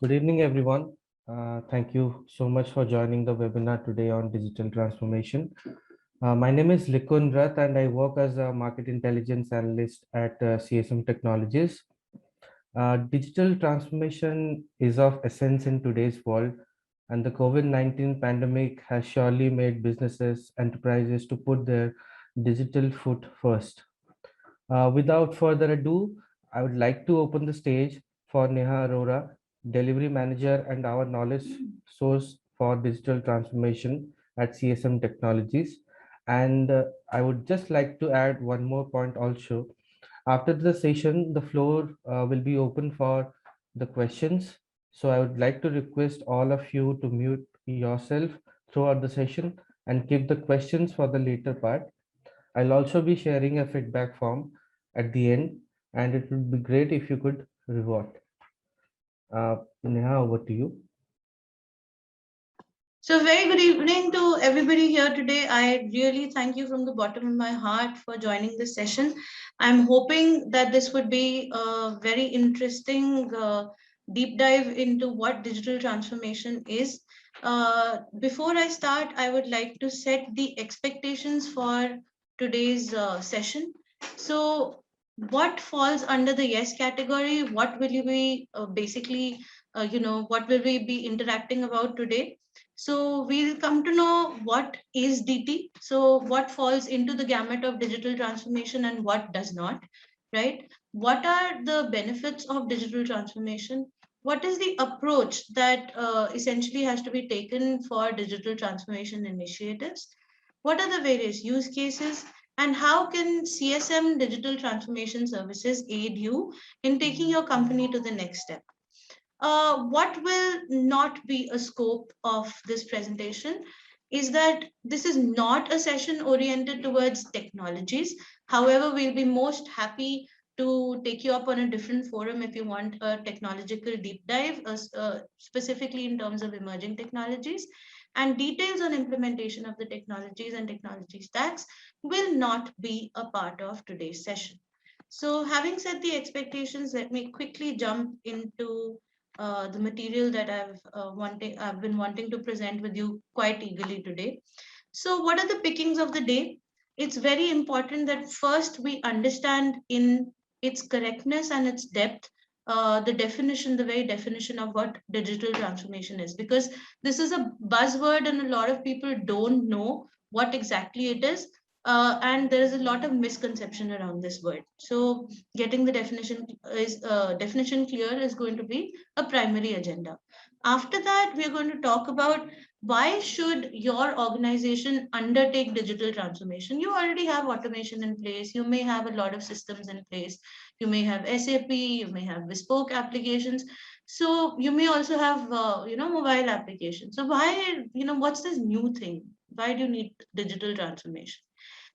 Good evening, everyone. Thank you so much for joining the webinar today on digital transformation. My name is Likun Rath, and I work as a market intelligence analyst at CSM Technologies. Digital transformation is of essence in today's world, and the COVID-19 pandemic has surely made businesses, enterprises to put their digital foot first. Without further ado, I would like to open the stage for Neha Arora, Delivery Manager and our knowledge source for digital transformation at CSM Technologies. And I would just like to add one more point also. After the session, the floor will be open for the questions. So I would like to request all of you to mute yourself throughout the session and keep the questions for the later part. I'll also be sharing a feedback form at the end, and it would be great if you could reward. Neha, over to you. So, very good evening to everybody here today. I really thank you from the bottom of my heart for joining this session. I'm hoping that this would be a very interesting deep dive into what digital transformation is. Before I start, I would like to set the expectations for today's session. So, what falls under the yes category? What will you be what will we be interacting about today? So we'll come to know what is DT. So what falls into the gamut of digital transformation and what does not, right? What are the benefits of digital transformation? What is the approach that essentially has to be taken for digital transformation initiatives? What are the various use cases? And how can CSM digital transformation services aid you in taking your company to the next step? What will not be a scope of this presentation is that this is not a session oriented towards technologies. However, we'll be most happy to take you up on a different forum if you want a technological deep dive, specifically in terms of emerging technologies. And details on implementation of the technologies and technology stacks will not be a part of today's session. So, having set the expectations, let me quickly jump into the material that I've been wanting to present with you quite eagerly today. So, what are the pickings of the day? It's very important that first we understand in its correctness and its depth the definition, the very definition of what digital transformation is, because this is a buzzword and a lot of people don't know what exactly it is. And there is a lot of misconception around this word. So getting the definition clear is going to be a primary agenda. After that, we are going to talk about why should your organization undertake digital transformation. You already have automation in place, you may have a lot of systems in place, you may have SAP, you may have bespoke applications, so you may also have mobile applications. So why, what's this new thing? Why do you need digital transformation?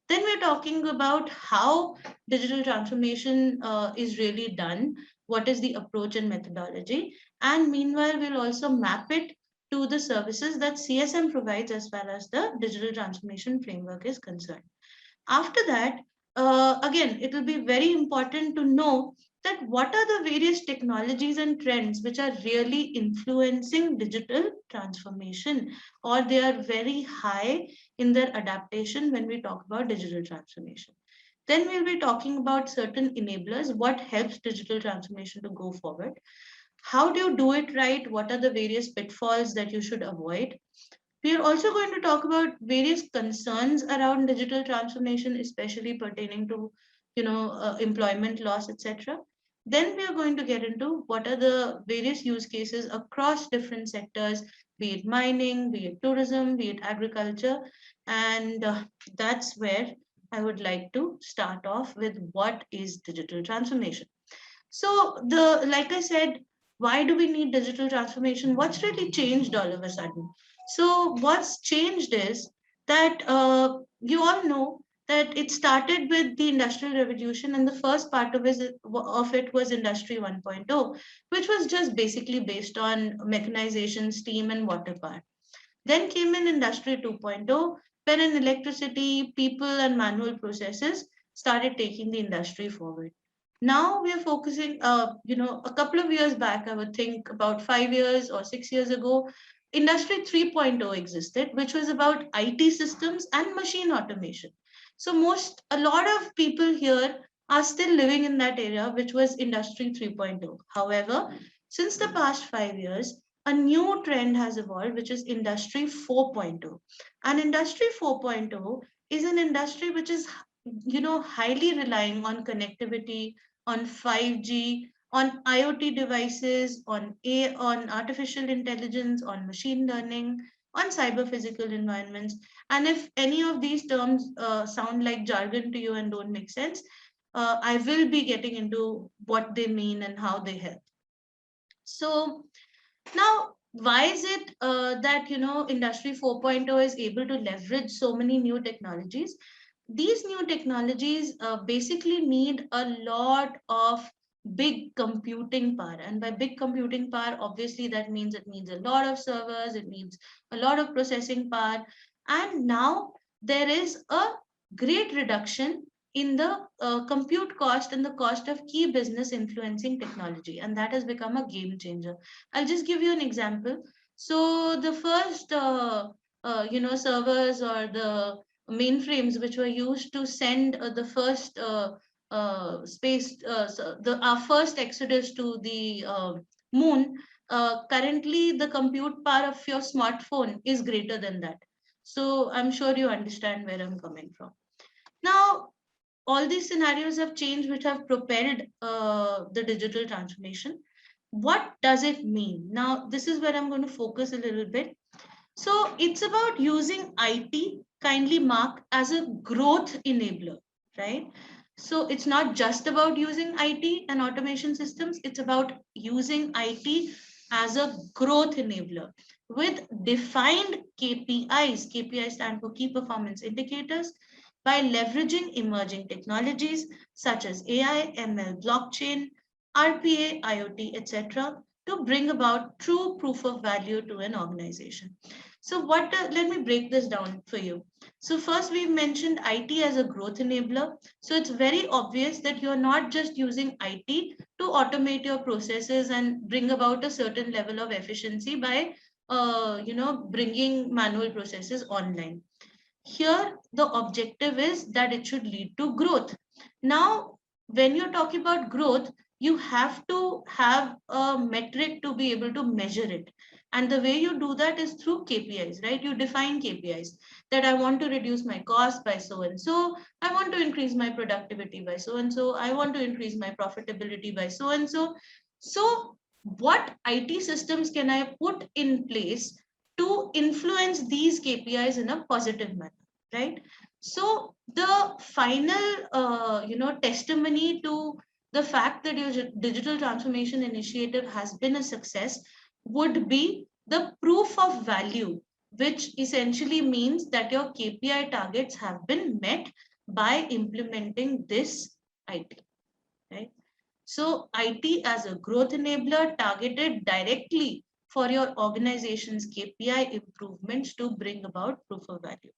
Then we're talking about how digital transformation is really done, what is the approach and methodology. And meanwhile, we'll also map it to the services that CSM provides as far as the digital transformation framework is concerned. After that, again, it will be very important to know that what are the various technologies and trends which are really influencing digital transformation, or they are very high in their adaptation when we talk about digital transformation. Then we'll be talking about certain enablers, what helps digital transformation to go forward. How do you do it right? What are the various pitfalls that you should avoid? We are also going to talk about various concerns around digital transformation, especially pertaining to, employment loss, etc. Then we are going to get into what are the various use cases across different sectors, be it mining, be it tourism, be it agriculture, and that's where I would like to start off with what is digital transformation. So like I said, why do we need digital transformation? What's really changed all of a sudden? So what's changed is that you all know that it started with the industrial revolution, and the first part of it was industry 1.0, which was just basically based on mechanization, steam and water power. Then came in industry 2.0, wherein electricity, people and manual processes started taking the industry forward. Now we are focusing, a couple of years back, I would think about 5 years or 6 years ago, Industry 3.0 existed, which was about IT systems and machine automation. So a lot of people here are still living in that area, which was Industry 3.0. However, since the past 5 years, a new trend has evolved, which is Industry 4.0. And Industry 4.0 is an industry which is, highly relying on connectivity, on 5G, on IoT devices, on artificial intelligence, on machine learning, on cyber physical environments. And if any of these terms sound like jargon to you and don't make sense, I will be getting into what they mean and how they help. So now, why is it that Industry 4.0 is able to leverage so many new technologies? These new technologies basically need a lot of big computing power, and by big computing power, obviously that means it needs a lot of servers, it needs a lot of processing power, and now there is a great reduction in the compute cost and the cost of key business influencing technology, and that has become a game changer. I'll just give you an example. So the first, servers or the mainframes which were used to send the first space, our first exodus to the moon. Currently, the compute power of your smartphone is greater than that. So I'm sure you understand where I'm coming from. Now, all these scenarios have changed, which have propelled the digital transformation. What does it mean? Now, this is where I'm going to focus a little bit. So, it's about using IT, kindly mark, as a growth enabler, right? So, it's not just about using IT and automation systems, it's about using IT as a growth enabler with defined KPIs. KPIs stand for key performance indicators, by leveraging emerging technologies such as AI, ML, blockchain, RPA, IoT, etc., to bring about true proof of value to an organization. So, let me break this down for you. So, first, we've mentioned IT as a growth enabler. So, it's very obvious that you're not just using IT to automate your processes and bring about a certain level of efficiency by, bringing manual processes online. Here, the objective is that it should lead to growth. Now, when you're talking about growth, you have to have a metric to be able to measure it. And the way you do that is through KPIs, right? You define KPIs that I want to reduce my cost by so and so, I want to increase my productivity by so and so, I want to increase my profitability by so and so. So, what IT systems can I put in place to influence these KPIs in a positive manner, right? So the final, testimony to the fact that your digital transformation initiative has been a success would be the proof of value, which essentially means that your KPI targets have been met by implementing this IT, right? So IT as a growth enabler targeted directly for your organization's KPI improvements to bring about proof of value.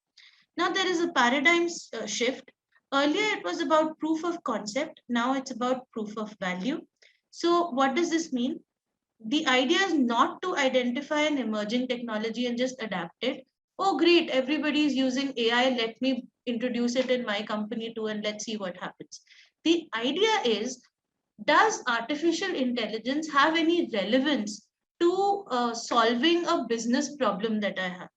Now there is a paradigm shift. Earlier it was about proof of concept. Now it's about proof of value. So what does this mean? The idea is not to identify an emerging technology and just adapt it. Oh, great, everybody is using AI. Let me introduce it in my company too, and let's see what happens. The idea is, does artificial intelligence have any relevance to solving a business problem that I have,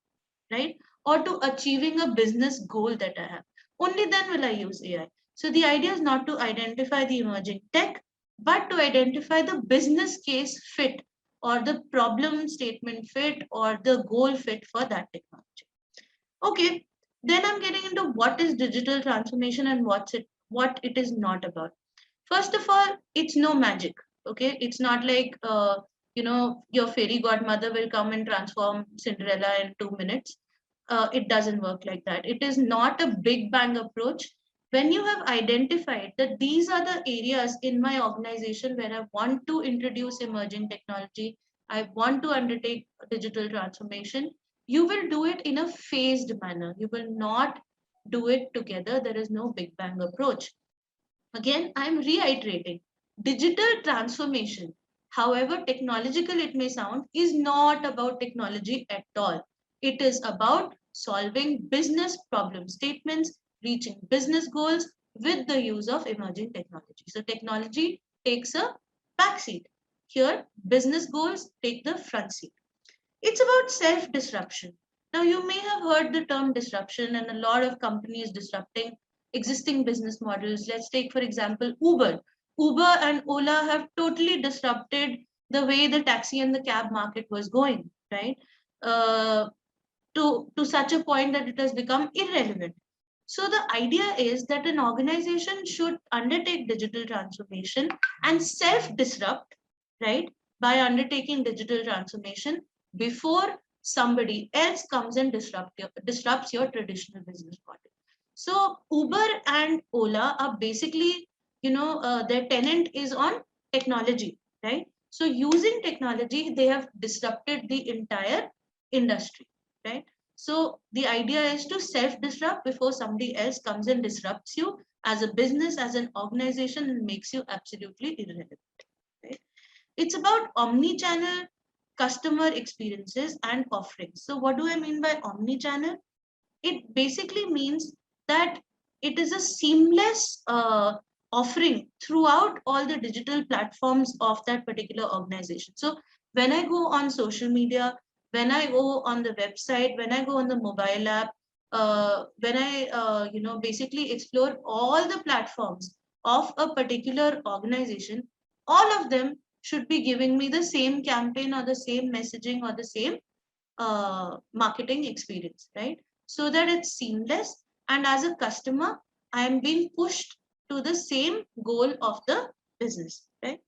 right? Or to achieving a business goal that I have? Only then will I use AI. So the idea is not to identify the emerging tech, but to identify the business case fit or the problem statement fit or the goal fit for that technology. Okay, then I'm getting into what is digital transformation and what it is not about. First of all, it's no magic. Okay, it's not like your fairy godmother will come and transform Cinderella in 2 minutes. It doesn't work like that. It is not a big bang approach. When you have identified that these are the areas in my organization where I want to introduce emerging technology, I want to undertake digital transformation, you will do it in a phased manner. You will not do it together. There is no big bang approach. Again, I'm reiterating, digital transformation, however technological it may sound, is not about technology at all. It is about solving business problem statements, reaching business goals with the use of emerging technology. So technology takes a backseat. Here, business goals take the front seat. It's about self disruption. Now, you may have heard the term disruption, and a lot of companies disrupting existing business models. Let's take, for example, Uber. Uber and Ola have totally disrupted the way the taxi and the cab market was going, right? Uh, to such a point that it has become irrelevant. So, the idea is that an organization should undertake digital transformation and self disrupt, right, by undertaking digital transformation before somebody else comes and disrupts your traditional business model. So, Uber and Ola are basically, their tenant is on technology, right? So, using technology, they have disrupted the entire industry, right? So the idea is to self-disrupt before somebody else comes and disrupts you as a business, as an organization, and makes you absolutely irrelevant. Right? It's about omni-channel customer experiences and offerings. So what do I mean by omni-channel? It basically means that it is a seamless offering throughout all the digital platforms of that particular organization. So when I go on social media, when I go on the website, when I go on the mobile app, when I basically explore all the platforms of a particular organization, all of them should be giving me the same campaign or the same messaging or the same marketing experience, right? So that it's seamless. And as a customer, I am being pushed to the same goal of the business, right?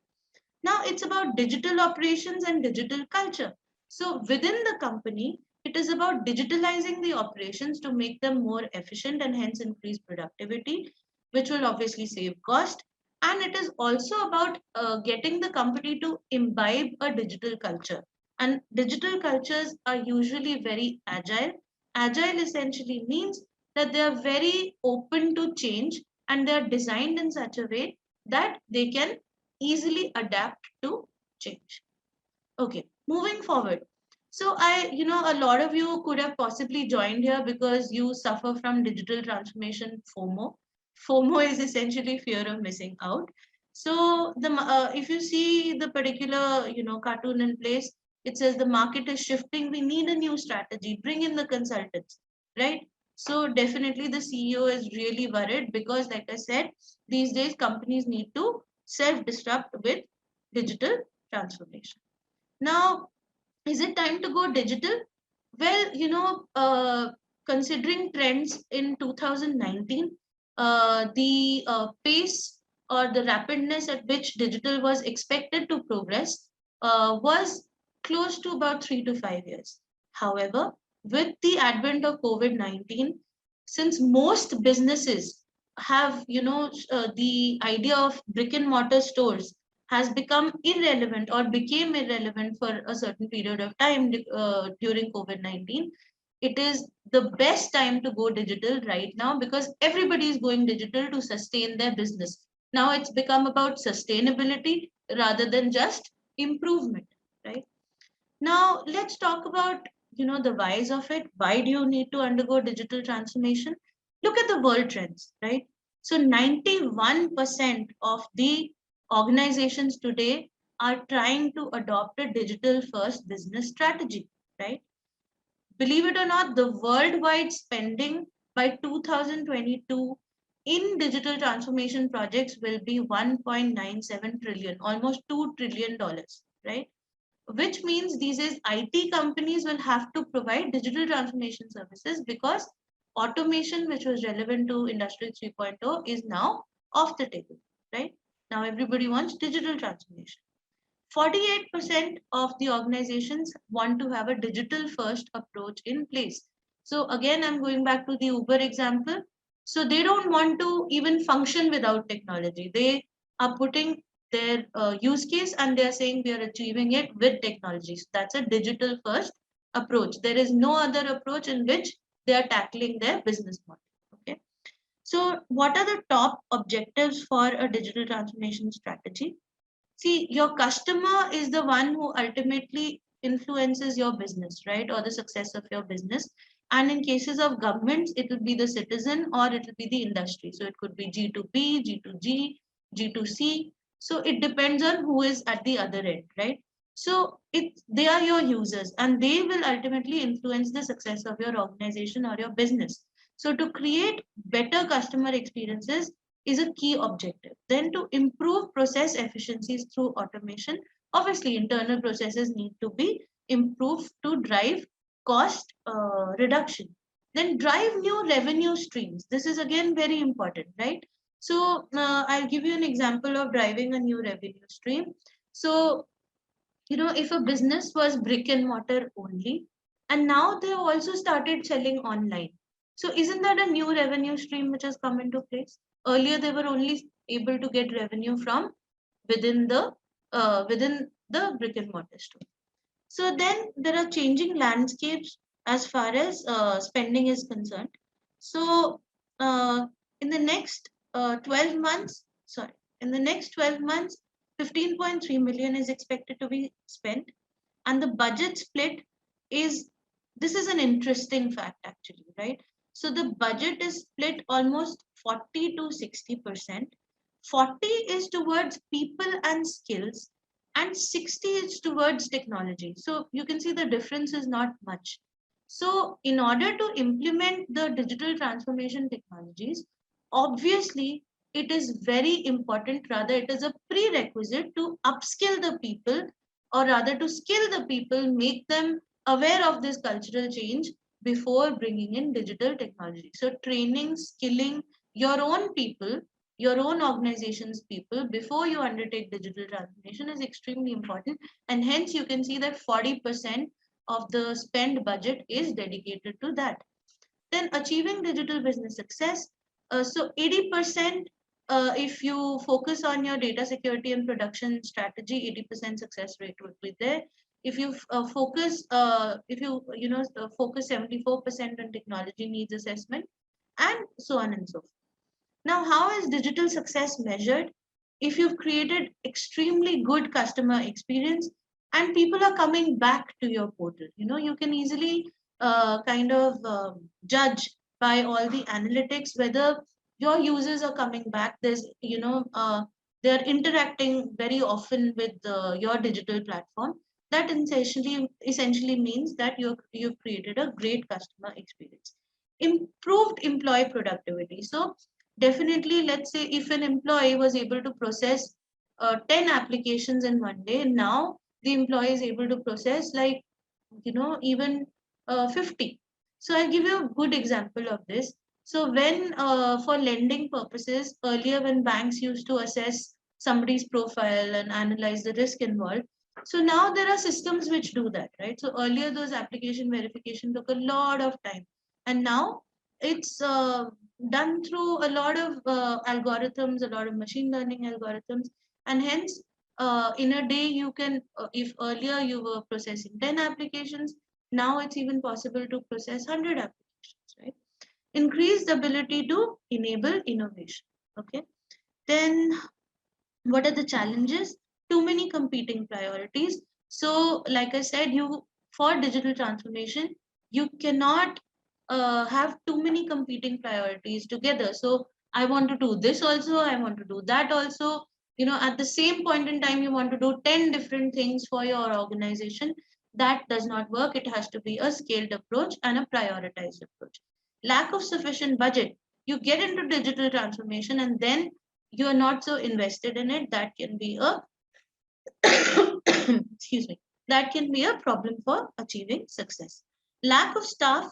Now it's about digital operations and digital culture. So within the company, it is about digitalizing the operations to make them more efficient and hence increase productivity, which will obviously save cost. And it is also about getting the company to imbibe a digital culture. And digital cultures are usually very agile. Agile essentially means that they are very open to change and they are designed in such a way that they can easily adapt to change. Okay, moving forward. So a lot of you could have possibly joined here because you suffer from digital transformation FOMO. FOMO is essentially fear of missing out. So if you see the particular cartoon in place, it says the market is shifting. We need a new strategy. Bring in the consultants, right? So definitely the CEO is really worried because, like I said, these days companies need to self-disrupt with digital transformation. Now, is it time to go digital? Well, considering trends in 2019, the pace or the rapidness at which digital was expected to progress was close to about 3 to 5 years. However, with the advent of COVID-19, since most businesses have, the idea of brick and mortar stores has become irrelevant or became irrelevant for a certain period of time during COVID-19, it is the best time to go digital right now because everybody is going digital to sustain their business. Now it's become about sustainability rather than just improvement, right? Now let's talk about the whys of it. Why do you need to undergo digital transformation? Look at the world trends, right? So 91% of the organizations today are trying to adopt a digital first business strategy, right? Believe it or not, the worldwide spending by 2022 in digital transformation projects will be 1.97 trillion, almost $2 trillion, right? Which means these days IT companies will have to provide digital transformation services because automation, which was relevant to Industry 3.0, is now off the table, right? Now everybody wants digital transformation. 48% of the organizations want to have a digital first approach in place. So again, I'm going back to the Uber example. So they don't want to even function without technology. They are putting their use case and they're saying we are achieving it with technology. So that's a digital first approach. There is no other approach in which they are tackling their business model. Okay. So what are the top objectives for a digital transformation strategy? See, your customer is the one who ultimately influences your business, right? Or the success of your business. And in cases of governments, it will be the citizen or it will be the industry. So it could be G2B, G2G, G2C. So it depends on who is at the other end, right? So they are your users and they will ultimately influence the success of your organization or your business. So to create better customer experiences, is a key objective. Then to improve process efficiencies through automation, obviously internal processes need to be improved to drive cost reduction. Then drive new revenue streams. This is again very important, right? So I'll give you an example of driving a new revenue stream. So, if a business was brick and mortar only, and now they've also started selling online. So isn't that a new revenue stream which has come into place? Earlier, they were only able to get revenue from within the brick and mortar store. So then there are changing landscapes as far as spending is concerned. So in the next 12 months, sorry, in the next 12 months, 15.3 million is expected to be spent, and the budget split is, this is an interesting fact actually, right? So the budget is split almost 40 to 60%. 40 is towards people and skills, and 60 is towards technology. So you can see the difference is not much. So in order to implement the digital transformation technologies, obviously it is very important, rather it is a prerequisite to upskill the people, or rather to skill the people, make them aware of this cultural change before bringing in digital technology. So training, skilling your own people, your own organization's people before you undertake digital transformation is extremely important. And hence you can see that 40% of the spend budget is dedicated to that. Then achieving digital business success. So 80%, if you focus on your data security and production strategy, 80% success rate would be there. If you focus 74% on technology needs assessment, and so on and so forth. Now, how is digital success measured? If you've created extremely good customer experience and people are coming back to your portal, you can easily kind of judge by all the analytics whether your users are coming back. They're interacting very often with your digital platform. That essentially means that you've created a great customer experience. Improved employee productivity. So definitely, let's say if an employee was able to process 10 applications in one day, now the employee is able to process like, even 50. So I'll give you a good example of this. So when for lending purposes, earlier when banks used to assess somebody's profile and analyze the risk involved, so now there are systems which do that, right? So earlier those application verification took a lot of time, and now it's done through a lot of algorithms, a lot of machine learning algorithms, and hence in a day you can, if earlier you were processing 10 applications, now it's even possible to process 100 applications, right? Increased ability to enable innovation. Okay. Then what are the challenges? Too many competing priorities. So like I said, you, for digital transformation, you cannot have too many competing priorities together. So I want to do this also, I want to do that also. At the same point in time, you want to do 10 different things for your organization. That does not work. It has to be a scaled approach and a prioritized approach. Lack of sufficient budget. You get into digital transformation and then you are not so invested in it. That can be a excuse me, that can be a problem for achieving success. Lack of staff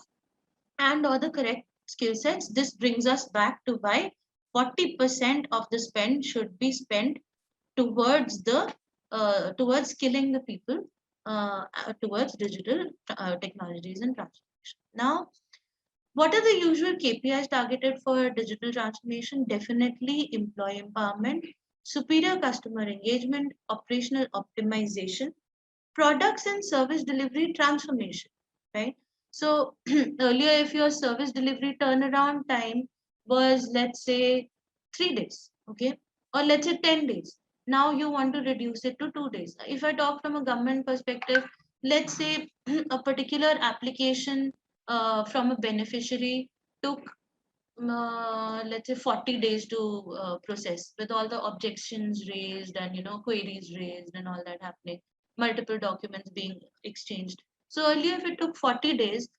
and or the correct skill sets. This brings us back to why 40% of the spend should be spent towards the towards skilling the people towards digital technologies and transformation. Now, what are the usual KPIs targeted for digital transformation? Definitely employee empowerment, superior customer engagement, operational optimization, products and service delivery transformation, right? So earlier, if your service delivery turnaround time was, let's say, 3 days, okay, or let's say 10 days. Now you want to reduce it to 2 days. If I talk from a government perspective, let's say a particular application from a beneficiary took let's say 40 days to process, with all the objections raised and queries raised and all that happening, multiple documents being exchanged. So earlier, if it took 40 days,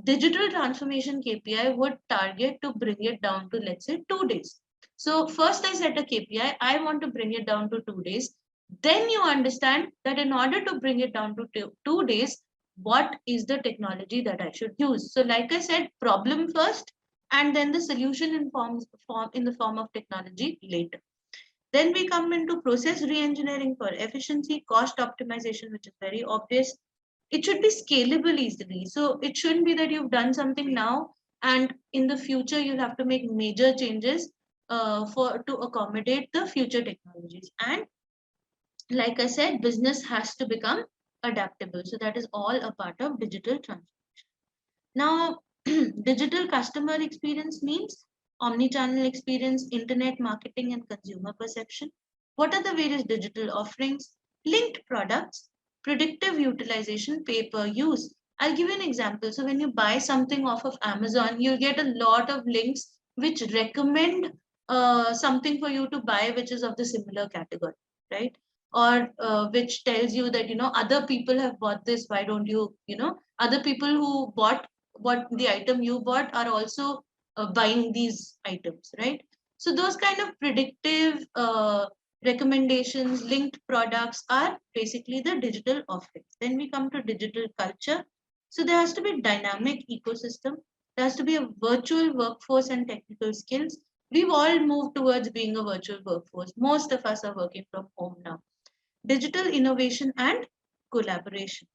digital transformation KPI would target to bring it down to, let's say, 2 days. So first I set a KPI, I want to bring it down to 2 days. Then you understand that in order to bring it down to 2 days, what is the technology that I should use? So like I said, problem first, and then the solution in the form of technology later. Then we come into process re-engineering for efficiency, cost optimization, which is very obvious. It should be scalable easily. So it shouldn't be that you've done something now and in the future you'll have to make major changes for to accommodate the future technologies. And like I said, business has to become adaptable. So that is all a part of digital transformation. Now, digital customer experience means omni-channel experience, internet marketing, and consumer perception. What are the various digital offerings? Linked products, predictive utilization, pay per use. I'll give you an example. So when you buy something off of Amazon, you'll get a lot of links which recommend something for you to buy, which is of the similar category, right? Or which tells you that, other people have bought this. Why don't you, other people who bought what the item you bought are also buying these items, right? So those kind of predictive recommendations, linked products are basically the digital offerings. Then we come to digital culture. So there has to be dynamic ecosystem. There has to be a virtual workforce and technical skills. We've all moved towards being a virtual workforce. Most of us are working from home now. Digital innovation and collaboration.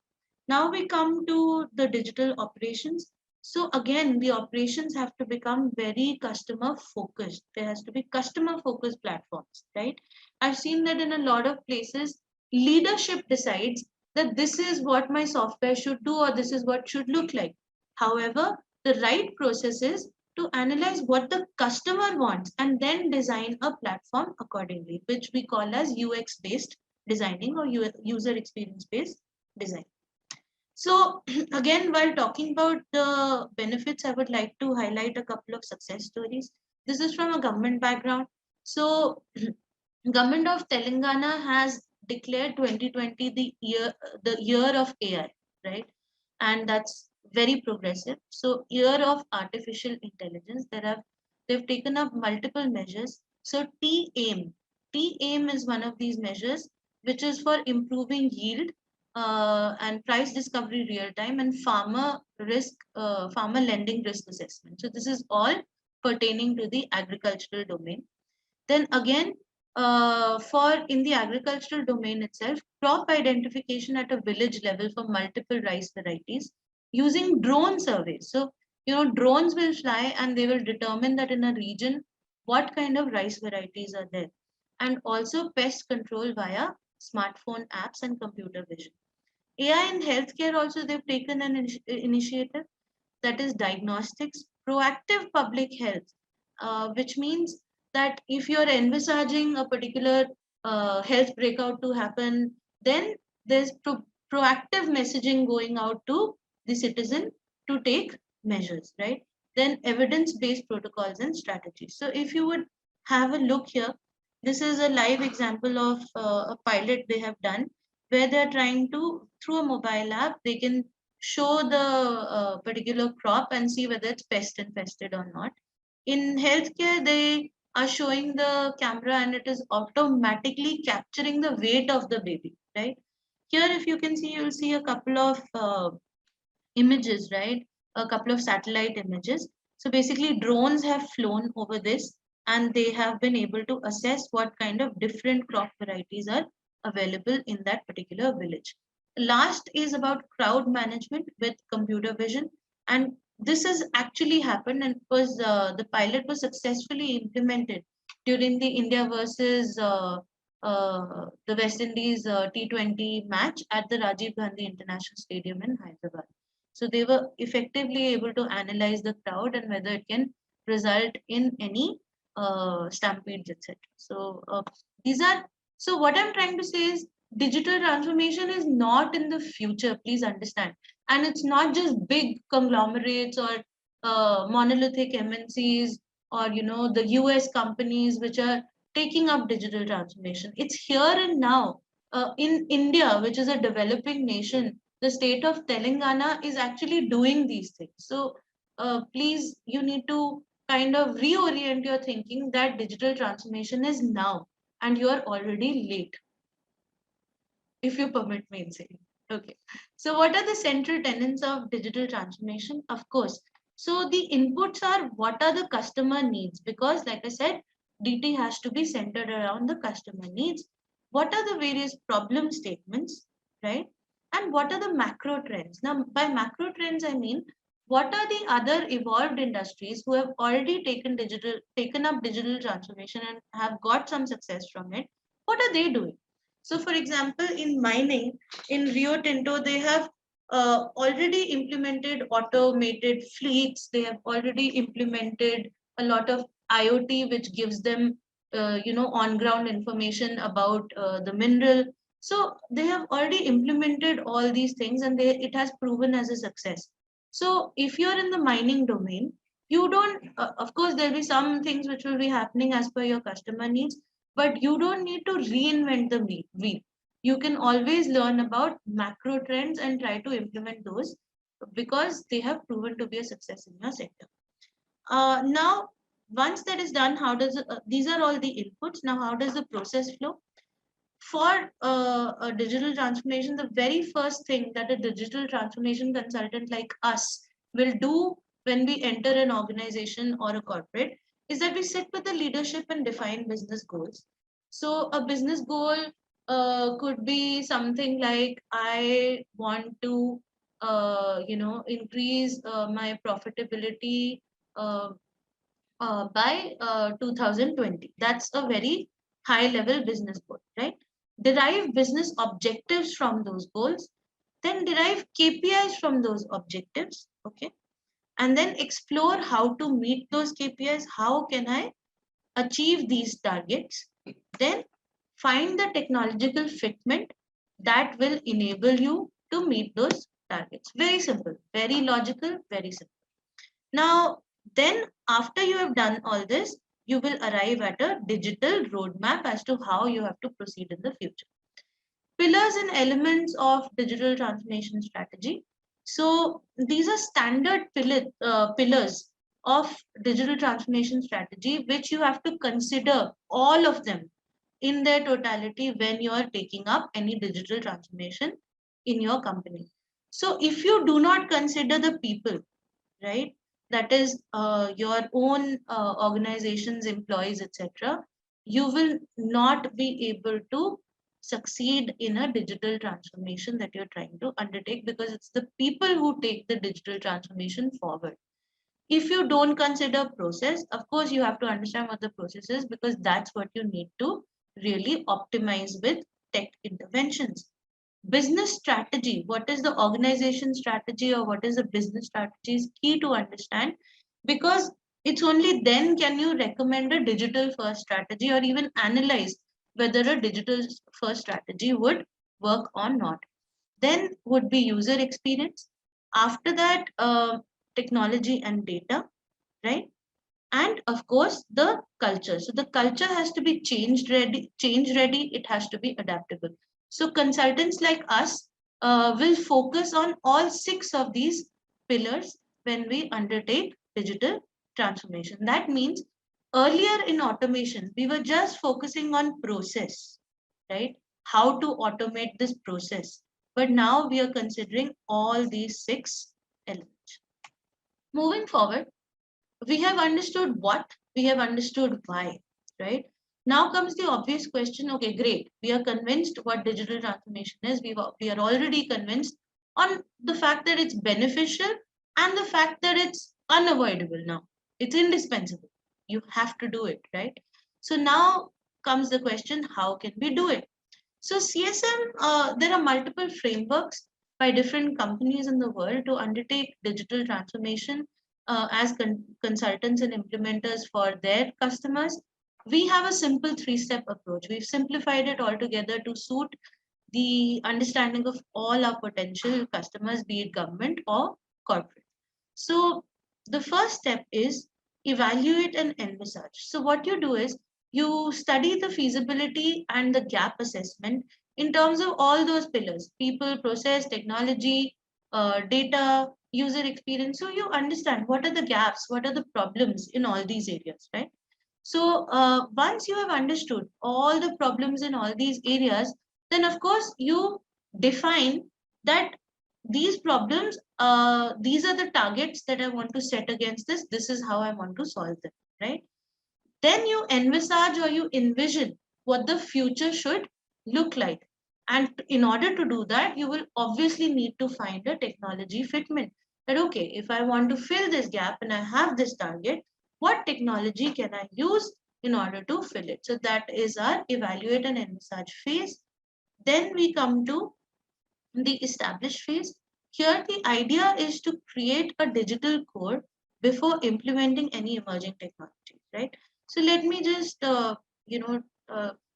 Now we come to the digital operations. So again, the operations have to become very customer focused. There has to be customer focused platforms, right? I've seen that in a lot of places, leadership decides that this is what my software should do or this is what should look like. However, the right process is to analyze what the customer wants and then design a platform accordingly, which we call as UX based designing or user experience based design. So again, while talking about the benefits, I would like to highlight a couple of success stories. This is from a government background. So government of Telangana has declared 2020 the year of AI, right? And that's very progressive. So year of artificial intelligence. They've taken up multiple measures. So T-AIM is one of these measures, which is for improving yield and price discovery real time and farmer lending risk assessment. So this is all pertaining to the agricultural domain. Then again, for in the agricultural domain itself, crop identification at a village level for multiple rice varieties using drone surveys. So, drones will fly and they will determine that in a region, what kind of rice varieties are there. And also pest control via smartphone apps and computer vision. AI in healthcare also, they've taken an initiative, that is diagnostics, proactive public health, which means that if you're envisaging a particular health breakout to happen, then there's proactive messaging going out to the citizen to take measures, right? Then evidence-based protocols and strategies. So if you would have a look here, this is a live example of a pilot they have done where they're trying to, through a mobile app, they can show the particular crop and see whether it's pest infested or not. In healthcare, they are showing the camera and it is automatically capturing the weight of the baby, right? Here, if you can see, you'll see a couple of images, right? A couple of satellite images. So basically, drones have flown over this and they have been able to assess what kind of different crop varieties are available in that particular village. Last is about crowd management with computer vision. And this has actually happened and was the pilot was successfully implemented during the India versus the West Indies T20 match at the Rajiv Gandhi International Stadium in Hyderabad. So they were effectively able to analyze the crowd and whether it can result in any stampedes, etc. So these are, so what I'm trying to say is digital transformation is not in the future, please understand. And it's not just big conglomerates or monolithic MNCs or the US companies which are taking up digital transformation. It's here and now. In India, which is a developing nation, the state of Telangana is actually doing these things. So please, you need to kind of reorient your thinking that digital transformation is now and you are already late, if you permit me in saying. Okay. So what are the central tenets of digital transformation? Of course. So the inputs are what are the customer needs? Because like I said, DT has to be centered around the customer needs. What are the various problem statements, right? And what are the macro trends? Now, by macro trends, I mean, what are the other evolved industries who have already taken up digital transformation and have got some success from it? What are they doing? So, for example, in mining, in Rio Tinto, they have already implemented automated fleets. They have already implemented a lot of IoT, which gives them, on-ground information about the mineral. So they have already implemented all these things, and it has proven as a success. So if you're in the mining domain, you don't. Of course, there'll be some things which will be happening as per your customer needs, but you don't need to reinvent the wheel. You can always learn about macro trends and try to implement those because they have proven to be a success in your sector. Now, once that is done, how does these are all the inputs. Now, how does the process flow? For a digital transformation, the very first thing that a digital transformation consultant like us will do when we enter an organization or a corporate is that we sit with the leadership and define business goals. So, a business goal could be something like I want to, increase my profitability uh, by 2020. That's a very high level business goal, right? Derive business objectives from those goals, then derive KPIs from those objectives, okay? And then explore how to meet those KPIs. How can I achieve these targets? Then find the technological fitment that will enable you to meet those targets. Very simple, very logical, very simple. Now, then after you have done all this, you will arrive at a digital roadmap as to how you have to proceed in the future. Pillars and elements of digital transformation strategy. So these are standard pillars of digital transformation strategy, which you have to consider all of them in their totality when you are taking up any digital transformation in your company. So if you do not consider the people, right? That is your own organization's employees, etc. You will not be able to succeed in a digital transformation that you're trying to undertake because it's the people who take the digital transformation forward. If you don't consider process, of course, you have to understand what the process is because that's what you need to really optimize with tech interventions. Business strategy, what is the organization strategy or what is the business strategy is key to understand because it's only then can you recommend a digital first strategy or even analyze whether a digital first strategy would work or not. Then would be user experience. After that, technology and data, right? And of course the culture. So the culture has to be change ready, it has to be adaptable. So consultants like us will focus on all six of these pillars when we undertake digital transformation. That means earlier in automation we were just focusing on process, right? How to automate this process, but now we are considering all these six elements. Moving forward, we have understood what, we have understood why, right? Now comes the obvious question. Okay, great. We are convinced what digital transformation is. We are already convinced on the fact that it's beneficial and the fact that it's unavoidable now. It's indispensable. You have to do it, right? So now comes the question, how can we do it? So CSM, there are multiple frameworks by different companies in the world to undertake digital transformation. as consultants and implementers for their customers, we have a simple three-step approach. We've simplified it all together to suit the understanding of all our potential customers, be it government or corporate. So the first step is evaluate and envisage. So what you do is you study the feasibility and the gap assessment in terms of all those pillars: people, process, technology, data, user experience. So you understand what are the gaps, what are the problems in all these areas, right? So once you have understood all the problems in all these areas, then of course you define that these problems, these are the targets that I want to set against this. This is how I want to solve them, right? Then you envisage or you envision what the future should look like. And in order to do that, you will obviously need to find a technology fitment. That, okay, if I want to fill this gap and I have this target, what technology can I use in order to fill it? So that is our evaluate and envisage phase. Then we come to the established phase. Here, the idea is to create a digital core before implementing any emerging technology, right? So let me just,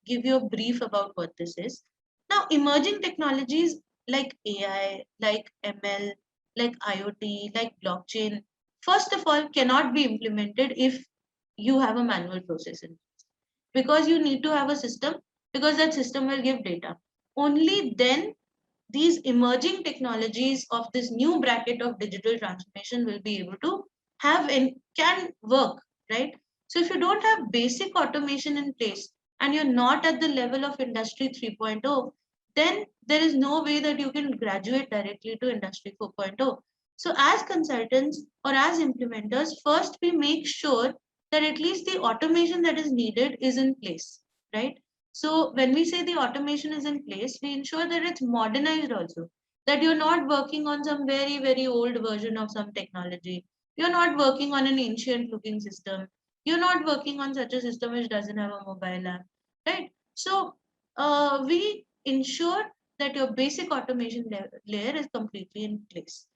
give you a brief about what this is. Now, emerging technologies like AI, like ML, like IoT, like blockchain, first of all, cannot be implemented if you have a manual process in, because you need to have a system, because that system will give data. Only then these emerging technologies of this new bracket of digital transformation will be able to have and can work, right? So if you don't have basic automation in place and you're not at the level of industry 3.0, then there is no way that you can graduate directly to industry 4.0. So as consultants or as implementers, first we make sure that at least the automation that is needed is in place, right? So when we say the automation is in place, we ensure that it's modernized also, that you're not working on some very, very old version of some technology. You're not working on an ancient looking system. You're not working on such a system which doesn't have a mobile app, right? So we ensure that your basic automation layer is completely in place.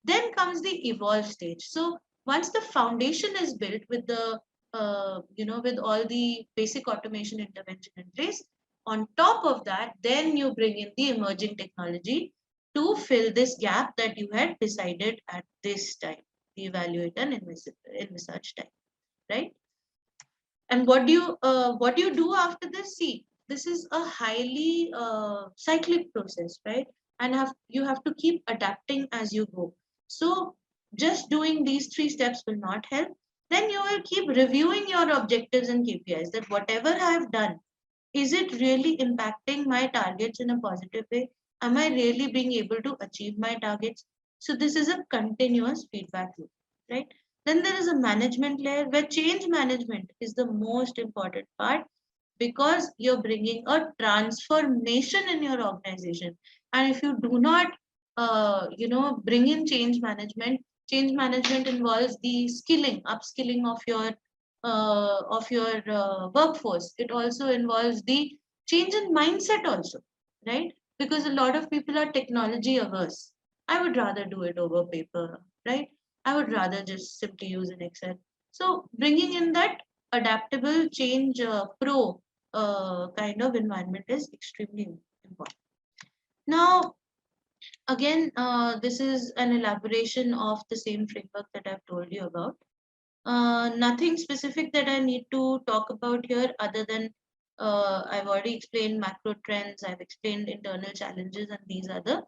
Then comes the evolve stage. So once the foundation is built with the with all the basic automation intervention in place, on top of that, then you bring in the emerging technology to fill this gap that you had decided at this time, the evaluate and envisage time, right? And what do you do after this? See, this is a highly cyclic process, right? And you have to keep adapting as you go. So just doing these three steps will not help. Then you will keep reviewing your objectives and KPIs, that whatever I have done, is it really impacting my targets in a positive way? Am I really being able to achieve my targets? So this is a continuous feedback loop, right? Then there is a management layer where change management is the most important part, because you're bringing a transformation in your organization. And if you do not, bring in change management involves the skilling, upskilling of your workforce. It also involves the change in mindset also, right? Because a lot of people are technology averse. I would rather do it over paper, right? I would rather just simply use an Excel. So bringing in that adaptable change pro kind of environment is extremely important. Now, again, this is an elaboration of the same framework that I've told you about. Nothing specific that I need to talk about here, other than I've already explained macro trends, I've explained internal challenges, and these are the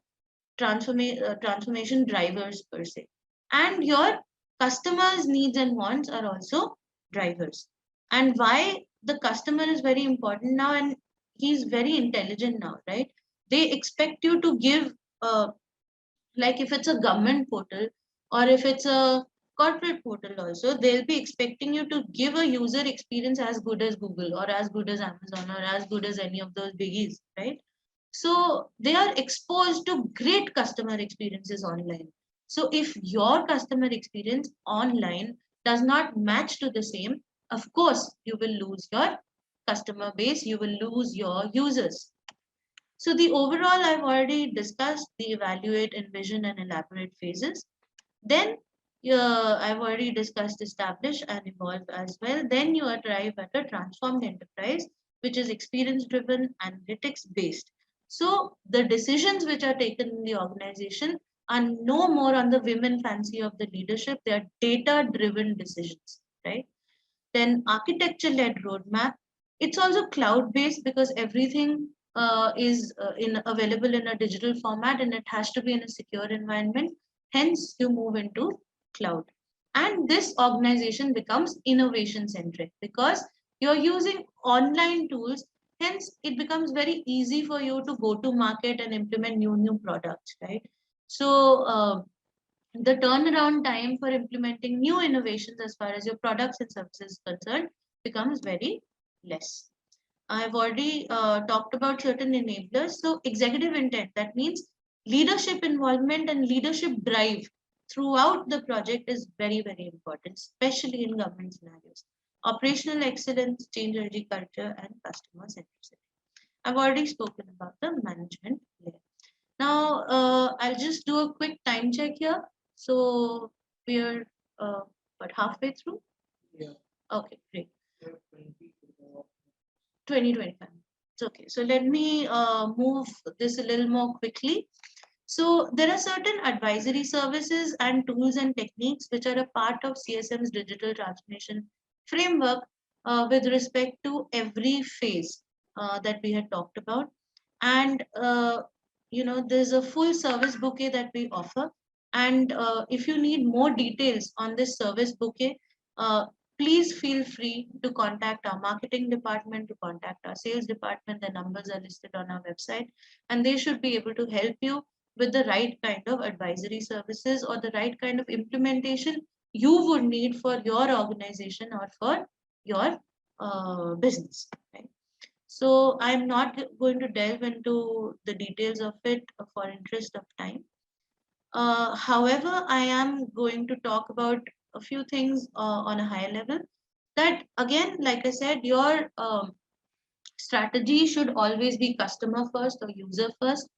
transformation drivers per se. And your customers' needs and wants are also drivers. And why the customer is very important now, and he's very intelligent now, right? They expect you to give, like if it's a government portal or if it's a corporate portal also, they'll be expecting you to give a user experience as good as Google or as good as Amazon or as good as any of those biggies, right? So they are exposed to great customer experiences online. So if your customer experience online does not match to the same, of course you will lose your customer base, you will lose your users. So the overall, I've already discussed the evaluate, envision, and elaborate phases. Then I've already discussed establish and evolve as well. Then you arrive at a transformed enterprise, which is experience driven, analytics based. So the decisions which are taken in the organization are no more on the women fancy of the leadership, they are data driven decisions, right? Then architecture led roadmap. It's also cloud based because everything is in available in a digital format and it has to be in a secure environment. Hence, you move into cloud. And this organization becomes innovation centric because you're using online tools. Hence, it becomes very easy for you to go to market and implement new products, right? So, the turnaround time for implementing new innovations as far as your products and services is concerned becomes very less. I've already talked about certain enablers. So, executive intent, that means leadership involvement and leadership drive throughout the project is very important, especially in government scenarios. Operational excellence, change energy culture, and customer centricity. I've already spoken about the management layer. Now, I'll just do a quick time check here. So we're about halfway through. Yeah. Okay, great. 2025. It's okay. So let me move this a little more quickly. So there are certain advisory services and tools and techniques which are a part of CSM's digital transformation framework with respect to every phase that we had talked about. And there's a full service bouquet that we offer. And if you need more details on this service bouquet, uh, please feel free to contact our marketing department, to contact our sales department. The numbers are listed on our website, and they should be able to help you with the right kind of advisory services or the right kind of implementation you would need for your organization or for your business. Right? So I'm not going to delve into the details of it for interest of time. However, I am going to talk about a few things on a higher level. That again, like I said, your strategy should always be customer first or user first,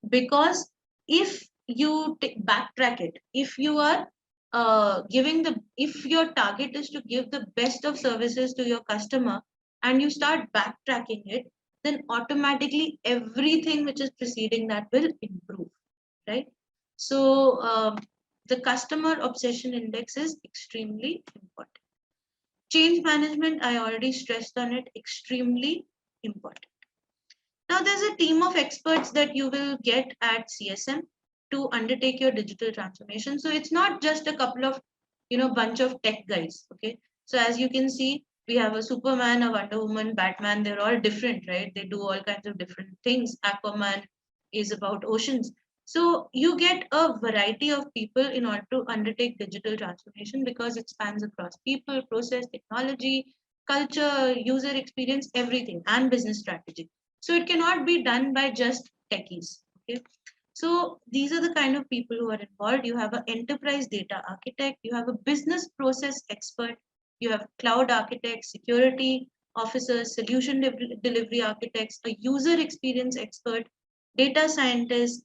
because if you backtrack it, if you are if your target is to give the best of services to your customer and you start backtracking it, then automatically everything which is preceding that will improve, right? So the customer obsession index is extremely important. Change management, I already stressed on it, extremely important. Now, there's a team of experts that you will get at CSM to undertake your digital transformation. So it's not just a couple of, bunch of tech guys. Okay. So as you can see, we have a Superman, a Wonder Woman, Batman. They're all different, right? They do all kinds of different things. Aquaman is about oceans. So you get a variety of people in order to undertake digital transformation because it spans across people, process, technology, culture, user experience, everything, and business strategy. So it cannot be done by just techies. Okay. So these are the kind of people who are involved. You have an enterprise data architect, you have a business process expert, you have cloud architects, security officers, solution delivery architects, a user experience expert, data scientists,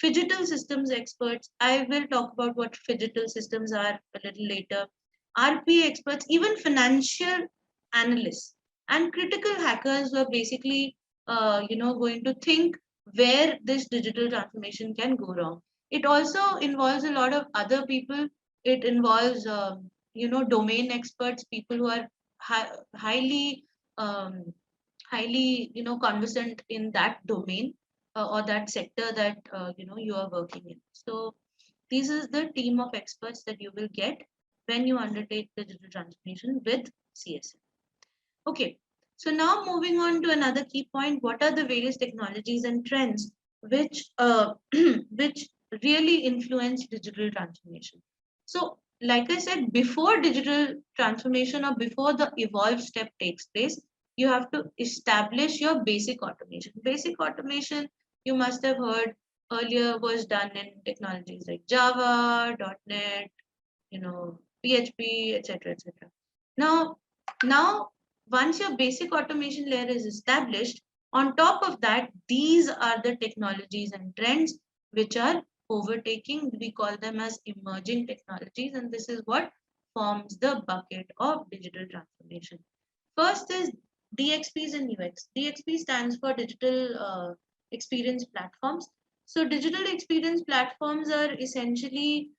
phygital systems experts. I will talk about what phygital systems are a little later. RPA experts, even financial analysts, and critical hackers who are basically going to think where this digital transformation can go wrong. It also involves a lot of other people. It involves domain experts, people who are highly um, highly conversant in that domain or that sector that you are working in. So this is the team of experts that you will get when you undertake digital transformation with CSM. Okay, so now moving on to another key point, what are the various technologies and trends which which really influence digital transformation? So, like I said, before digital transformation or before the evolve step takes place, you have to establish your basic automation. Basic automation, you must have heard earlier, was done in technologies like Java, .NET, PHP, etc., etc. Now, once your basic automation layer is established, on top of that, these are the technologies and trends which are overtaking. We call them as emerging technologies, and this is what forms the bucket of digital transformation. First is DXPs and UX. DXP stands for digital experience platforms. So digital experience platforms are essentially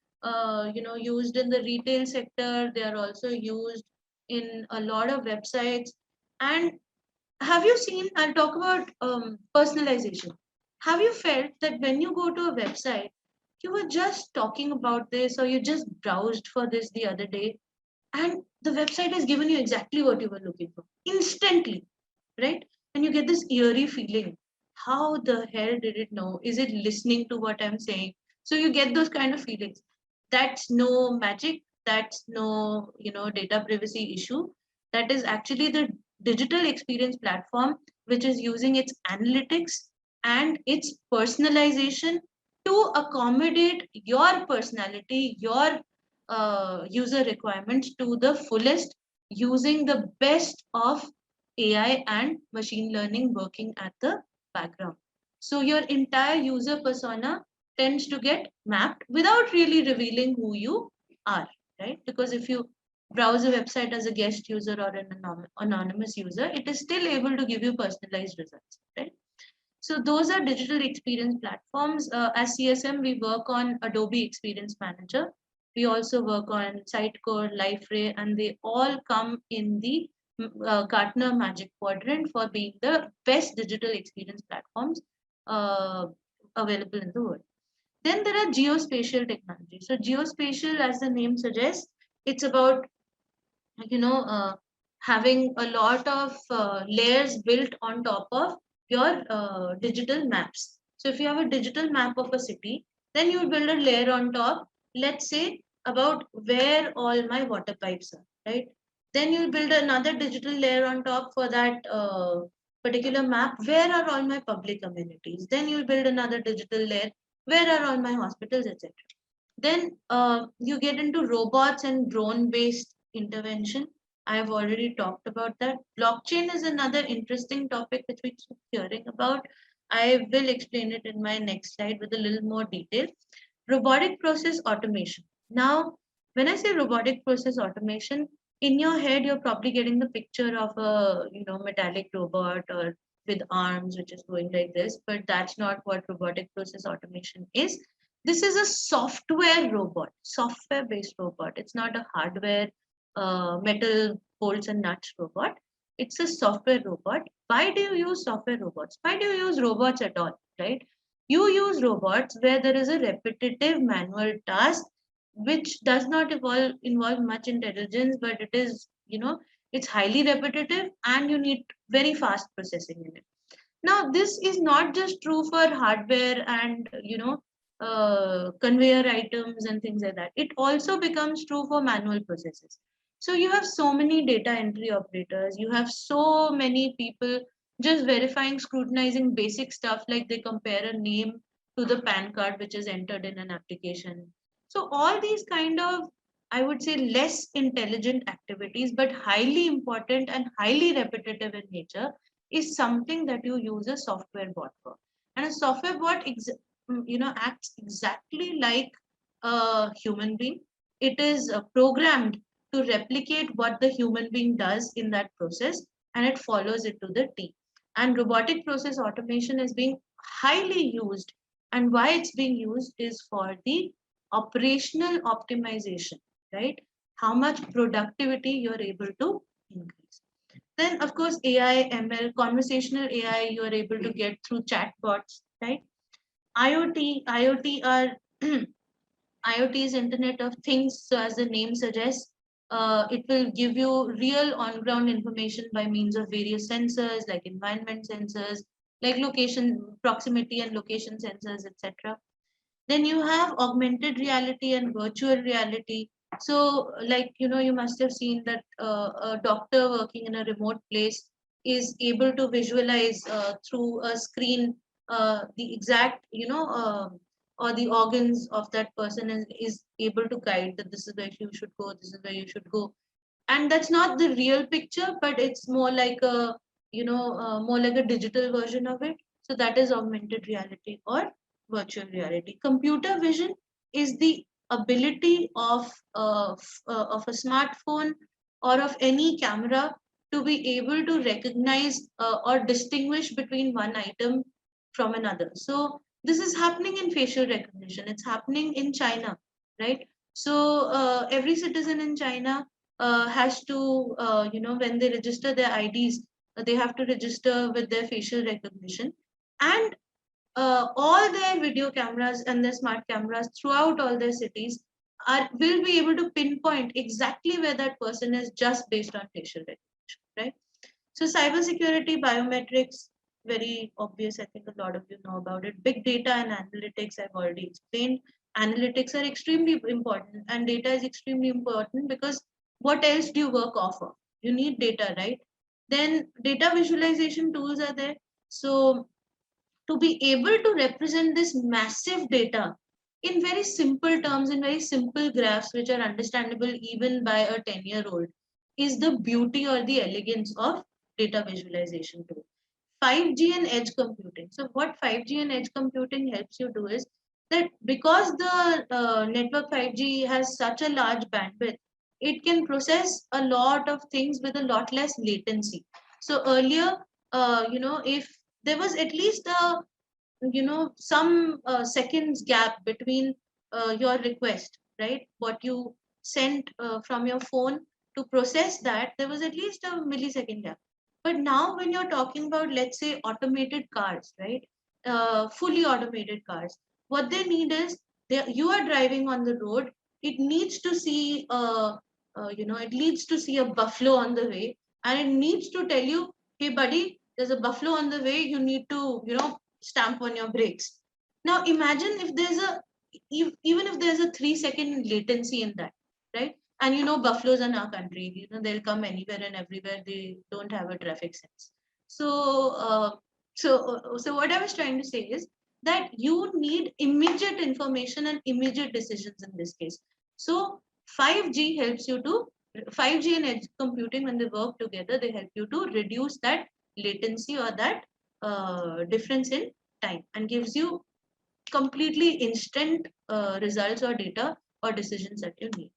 used in the retail sector. They are also used in a lot of websites. And have you seen, I'll talk about personalization. Have you felt that when you go to a website, you were just talking about this or you just browsed for this the other day, and the website has given you exactly what you were looking for instantly, right? And you get this eerie feeling. How the hell did it know? Is it listening to what I'm saying? So you get those kind of feelings. That's no magic. That's no, data privacy issue. That is actually the digital experience platform, which is using its analytics and its personalization to accommodate your personality, your user requirements to the fullest, using the best of AI and machine learning working at the background. So your entire user persona tends to get mapped without really revealing who you are, right? Because if you browse a website as a guest user or an anonymous user, it is still able to give you personalized results, right? So those are digital experience platforms. As CSM, we work on Adobe Experience Manager. We also work on Sitecore, Liferay, and they all come in the Gartner Magic Quadrant for being the best digital experience platforms uh, available in the world. Then there are geospatial technology. So geospatial, as the name suggests, it's about having a lot of layers built on top of your digital maps. So if you have a digital map of a city, then you build a layer on top, let's say about where all my water pipes are, right? Then you build another digital layer on top for that particular map, where are all my public amenities? Then you build another digital layer, where are all my hospitals, etc. Then you get into robots and drone based intervention. I've already talked about that. Blockchain is another interesting topic which we keep hearing about. I will explain it in my next slide with a little more detail. Robotic process automation. Now, when I say robotic process automation, in your head you're probably getting the picture of a metallic robot or with arms which is going like this, but that's not what robotic process automation is. This is a software robot, software based robot. It's not a hardware metal bolts and nuts robot. It's a software robot. Why do you use software robots? Why do you use robots at all, right? You use robots where there is a repetitive manual task which does not involve much intelligence, but it is, it's highly repetitive and you need very fast processing in it. Now, this is not just true for hardware and conveyor items and things like that. It also becomes true for manual processes. So you have so many data entry operators. You have so many people just verifying, scrutinizing basic stuff like they compare a name to the PAN card which is entered in an application. So all these kind of, I would say, less intelligent activities, but highly important and highly repetitive in nature, is something that you use a software bot for. And a software bot acts exactly like a human being. It is programmed to replicate what the human being does in that process, and it follows it to the T. And robotic process automation is being highly used, and why it's being used is for the operational optimization, right? How much productivity you're able to increase. Then, of course, AI, ML, conversational AI, you are able to get through chatbots, right? IoT are IoT is Internet of Things. So, as the name suggests, it will give you real on-ground information by means of various sensors, like environment sensors, like location, proximity and location sensors, etc. Then you have augmented reality and virtual reality. So like you must have seen that a doctor working in a remote place is able to visualize through a screen the exact or the organs of that person, is able to guide that this is where you should go, this is where you should go. And that's not the real picture, but it's more like a more like a digital version of it. So that is augmented reality or virtual reality. Computer vision is the ability of a smartphone or of any camera to be able to recognize or distinguish between one item from another. So this is happening in facial recognition. It's happening in China, right? So every citizen in China has to, when they register their IDs, they have to register with their facial recognition. And all their video cameras and their smart cameras throughout all their cities will be able to pinpoint exactly where that person is just based on facial recognition, right? So cybersecurity, biometrics, very obvious. I think a lot of you know about it. Big data and analytics, I've already explained. Analytics are extremely important, and data is extremely important because what else do you work off of? You need data, right? Then data visualization tools are there. So to be able to represent this massive data in very simple terms, in very simple graphs, which are understandable even by a 10-year-old, is the beauty or the elegance of data visualization tool. 5G and edge computing. So what 5G and edge computing helps you do is that because the network 5G has such a large bandwidth, it can process a lot of things with a lot less latency. So earlier, if there was at least a some seconds gap between your request, right, what you sent from your phone to process that, there was at least a millisecond gap. But now when you're talking about, let's say, automated cars, right, fully automated cars, what they need is, you are driving on the road, it needs to see it needs to see a buffalo on the way, and it needs to tell you, hey buddy, there's a buffalo on the way, you need to stamp on your brakes. Now imagine if there's a, even if there's a 3-second latency in that, right? And buffaloes in our country, they'll come anywhere and everywhere. They don't have a traffic sense. So, so what I was trying to say is that you need immediate information and immediate decisions in this case. So 5G helps you to 5G and edge computing, when they work together, they help you to reduce that latency or that difference in time, and gives you completely instant results or data or decisions that you need.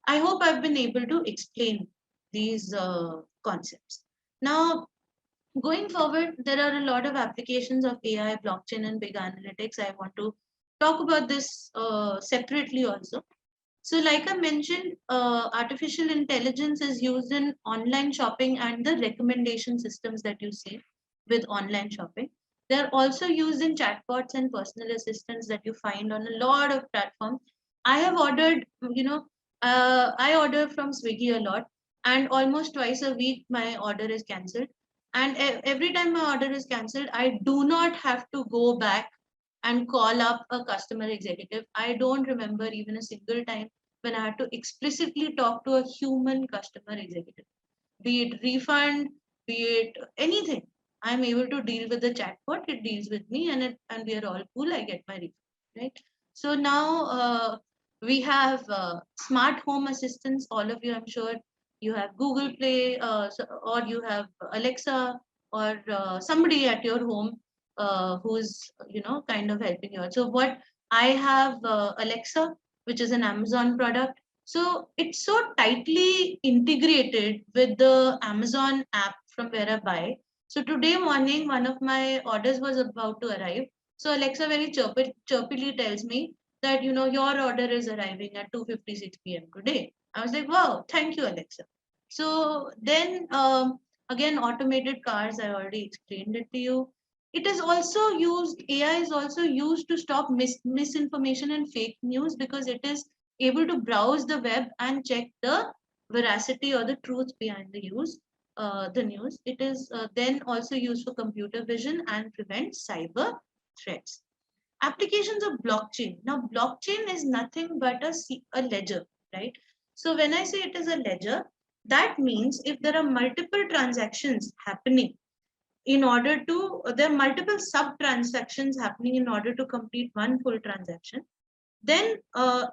I hope I've been able to explain these concepts. Now, going forward, there are a lot of applications of AI, blockchain, and big analytics. I want to talk about this separately also. So, like I mentioned, artificial intelligence is used in online shopping and the recommendation systems that you see with online shopping. They're also used in chatbots and personal assistants that you find on a lot of platforms. I have ordered, I order from Swiggy a lot, and almost twice a week my order is cancelled. And every time my order is cancelled, I do not have to go back and call up a customer executive. I don't remember even a single time when I had to explicitly talk to a human customer executive, be it refund, be it anything. I'm able to deal with the chatbot. It deals with me, and we are all cool. I get my refund, right? So now we have smart home assistants. All of you, I'm sure, you have Google Play, or you have Alexa, or somebody at your home who's kind of helping you out. So what I have, Alexa, which is an Amazon product. So it's so tightly integrated with the Amazon app from where I buy. So today morning, one of my orders was about to arrive. So Alexa very chirpily tells me that your order is arriving at 2:56 p.m. today. I was like, wow, thank you, Alexa. So then again, automated cars, I already explained it to you. It is also used, AI is also used to stop misinformation and fake news, because it is able to browse the web and check the veracity or the truth behind the news. It is then also used for computer vision and prevent cyber threats. Applications of blockchain. Now, blockchain is nothing but a ledger, right? So when I say it is a ledger, that means if there are multiple transactions happening, there are multiple sub transactions happening in order to complete one full transaction, then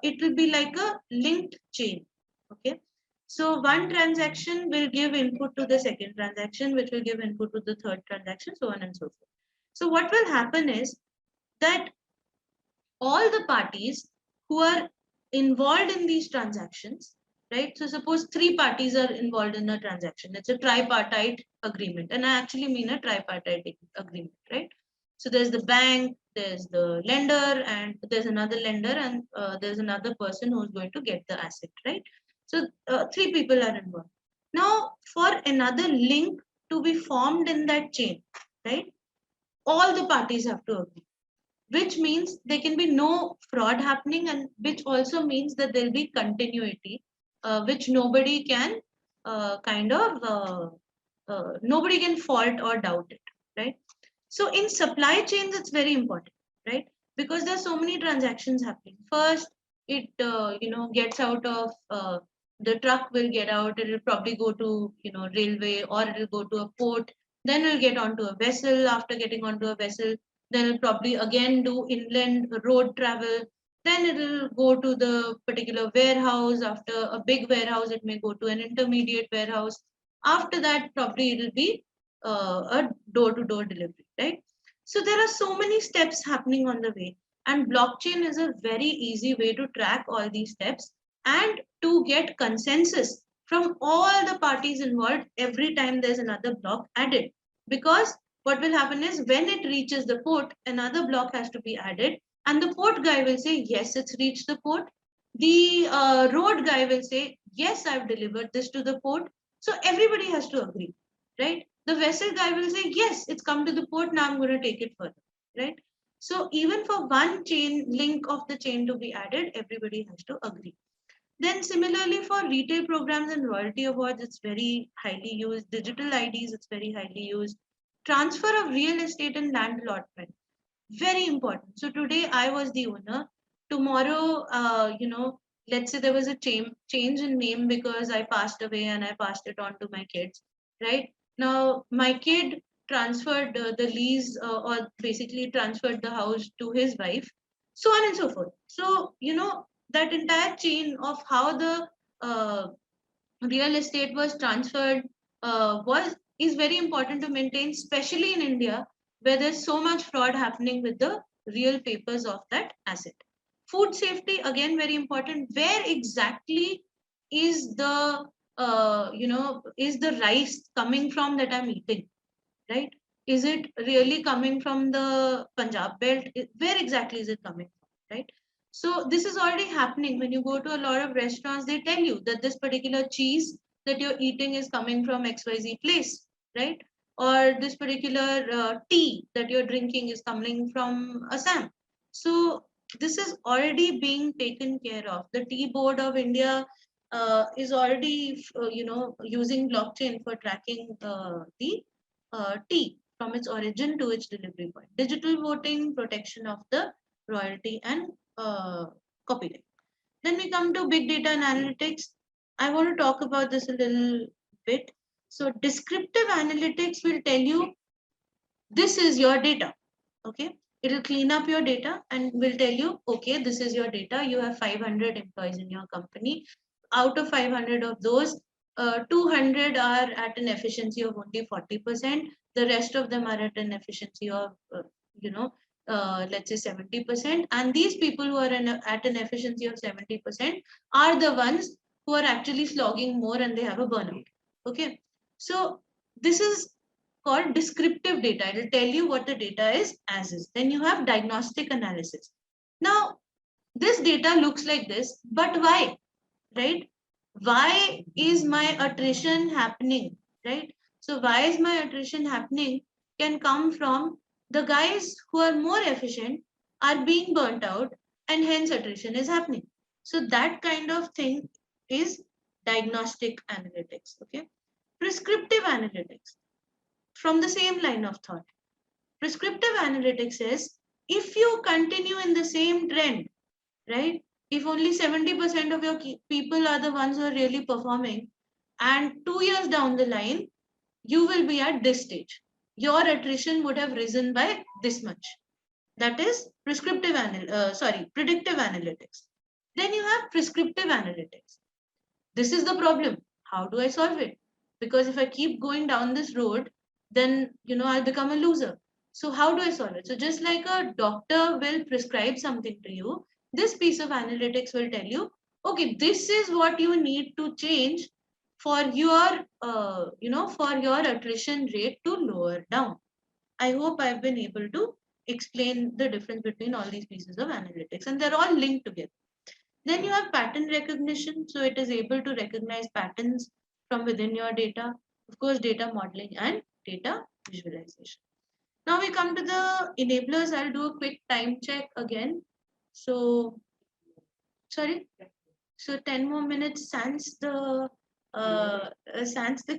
it will be like a linked chain. Okay. So one transaction will give input to the second transaction, which will give input to the third transaction, so on and so forth. So what will happen is that all the parties who are involved in these transactions, right? So suppose three parties are involved in a transaction. It's a tripartite agreement. And I actually mean a tripartite agreement, right? So there's the bank, there's the lender, and there's another lender, and there's another person who's going to get the asset, right? So three people are involved. Now, for another link to be formed in that chain, right? All the parties have to agree, which means there can be no fraud happening, and which also means that there'll be continuity, which nobody can nobody can fault or doubt it, right? So in supply chains, it's very important, right? Because there's so many transactions happening. First, it gets out of the truck will get out. It'll probably go to railway, or it'll go to a port. Then it'll get onto a vessel. After getting onto a vessel, then it'll probably again do inland road travel. Then it'll go to the particular warehouse. After a big warehouse, it may go to an intermediate warehouse. After that, probably it'll be a door-to-door delivery, right? So there are so many steps happening on the way, and blockchain is a very easy way to track all these steps and to get consensus from all the parties involved every time there's another block added. Because what will happen is when it reaches the port, another block has to be added, and the port guy will say, yes, it's reached the port. The road guy will say, yes, I've delivered this to the port. So everybody has to agree, right? The vessel guy will say, yes, it's come to the port, now I'm going to take it further, right? So even for one chain link of the chain to be added, everybody has to agree. Then similarly for retail programs and royalty awards, it's very highly used. Digital IDs, it's very highly used. Transfer of real estate and land allotment, very important. So today I was the owner. Tomorrow, let's say there was a change in name because I passed away and I passed it on to my kids, right? Now my kid transferred the lease, or basically transferred the house to his wife, so on and so forth. So that entire chain of how the uh, real estate was transferred was is very important to maintain, especially in India, where there's so much fraud happening with the real papers of that asset. Food safety, again, very important. Where exactly is the is the rice coming from that I'm eating, right? Is it really coming from the Punjab belt? Where exactly is it coming from, right? So this is already happening. When you go to a lot of restaurants, they tell you that this particular cheese that you're eating is coming from XYZ place, right? Or this particular tea that you're drinking is coming from Assam. So this is already being taken care of. The Tea Board of India is already, using blockchain for tracking the T from its origin to its delivery point. Digital voting, protection of the royalty and copyright. Then we come to big data and analytics. I want to talk about this a little bit. So descriptive analytics will tell you this is your data. Okay. It'll clean up your data and will tell you, okay, this is your data. You have 500 employees in your company. Out of 500 of those, 200 are at an efficiency of only 40%. The rest of them are at an efficiency of, let's say 70%. And these people who are at an efficiency of 70% are the ones who are actually slogging more and they have a burnout. Okay. So this is called descriptive data. It will tell you what the data is as is. Then you have diagnostic analysis. Now, this data looks like this, but why, right? Why is my attrition happening, right? So why is my attrition happening can come from the guys who are more efficient are being burnt out, and hence attrition is happening. So that kind of thing is diagnostic analytics, okay? Prescriptive analytics, from the same line of thought. Prescriptive analytics says if you continue in the same trend, right? If only 70% of your people are the ones who are really performing, and 2 years down the line, you will be at this stage. Your attrition would have risen by this much. That is predictive analytics. Then you have prescriptive analytics. This is the problem. How do I solve it? Because if I keep going down this road, then I'll become a loser. So how do I solve it? So just like a doctor will prescribe something to you, this piece of analytics will tell you, okay, this is what you need to change for your, for your attrition rate to lower down. I hope I've been able to explain the difference between all these pieces of analytics, and they're all linked together. Then you have pattern recognition. So it is able to recognize patterns from within your data. Of course, data modeling and data visualization. Now we come to the enablers. I'll do a quick time check again. So, sorry. So 10 more minutes sans the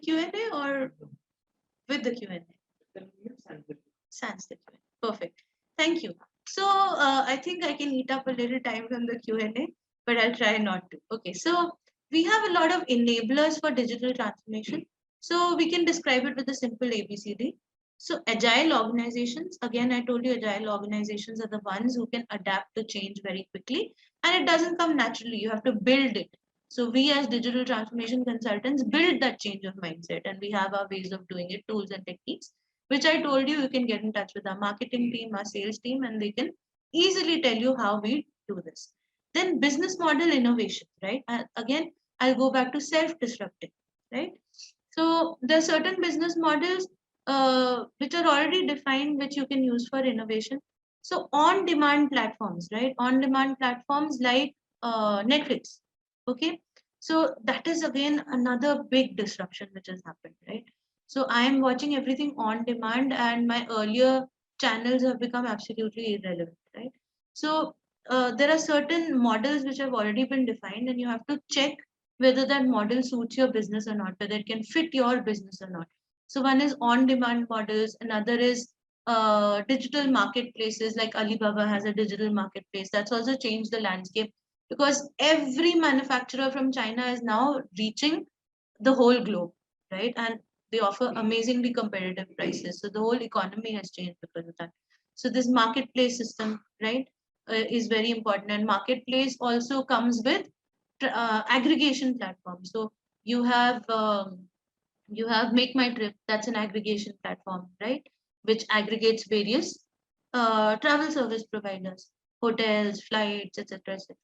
Q&A or with the Q&A? Sans the Q&A. Perfect. Thank you. So I think I can eat up a little time from the Q&A, but I'll try not to. Okay. So we have a lot of enablers for digital transformation. So we can describe it with a simple ABCD. So agile organizations, again, I told you agile organizations are the ones who can adapt to change very quickly, and it doesn't come naturally. You have to build it. So we as digital transformation consultants build that change of mindset, and we have our ways of doing it, tools and techniques, which I told you, you can get in touch with our marketing team, our sales team, and they can easily tell you how we do this. Then business model innovation, right? Again, I'll go back to self-disrupting, right? So there are certain business models which are already defined, which you can use for innovation. So on-demand platforms, right? On-demand platforms like Netflix, okay? So that is again another big disruption which has happened, right? So I am watching everything on demand, and my earlier channels have become absolutely irrelevant, right? So there are certain models which have already been defined, and you have to check whether that model suits your business or not, whether it can fit your business or not. So one is on-demand models, another is digital marketplaces, like Alibaba has a digital marketplace. That's also changed the landscape because every manufacturer from China is now reaching the whole globe, right? And they offer amazingly competitive prices. So the whole economy has changed because of that. So this marketplace system, right, is very important. And marketplace also comes with aggregation platform. So you have Make My Trip. That's an aggregation platform, right, which aggregates various travel service providers, hotels, flights, etc., etc.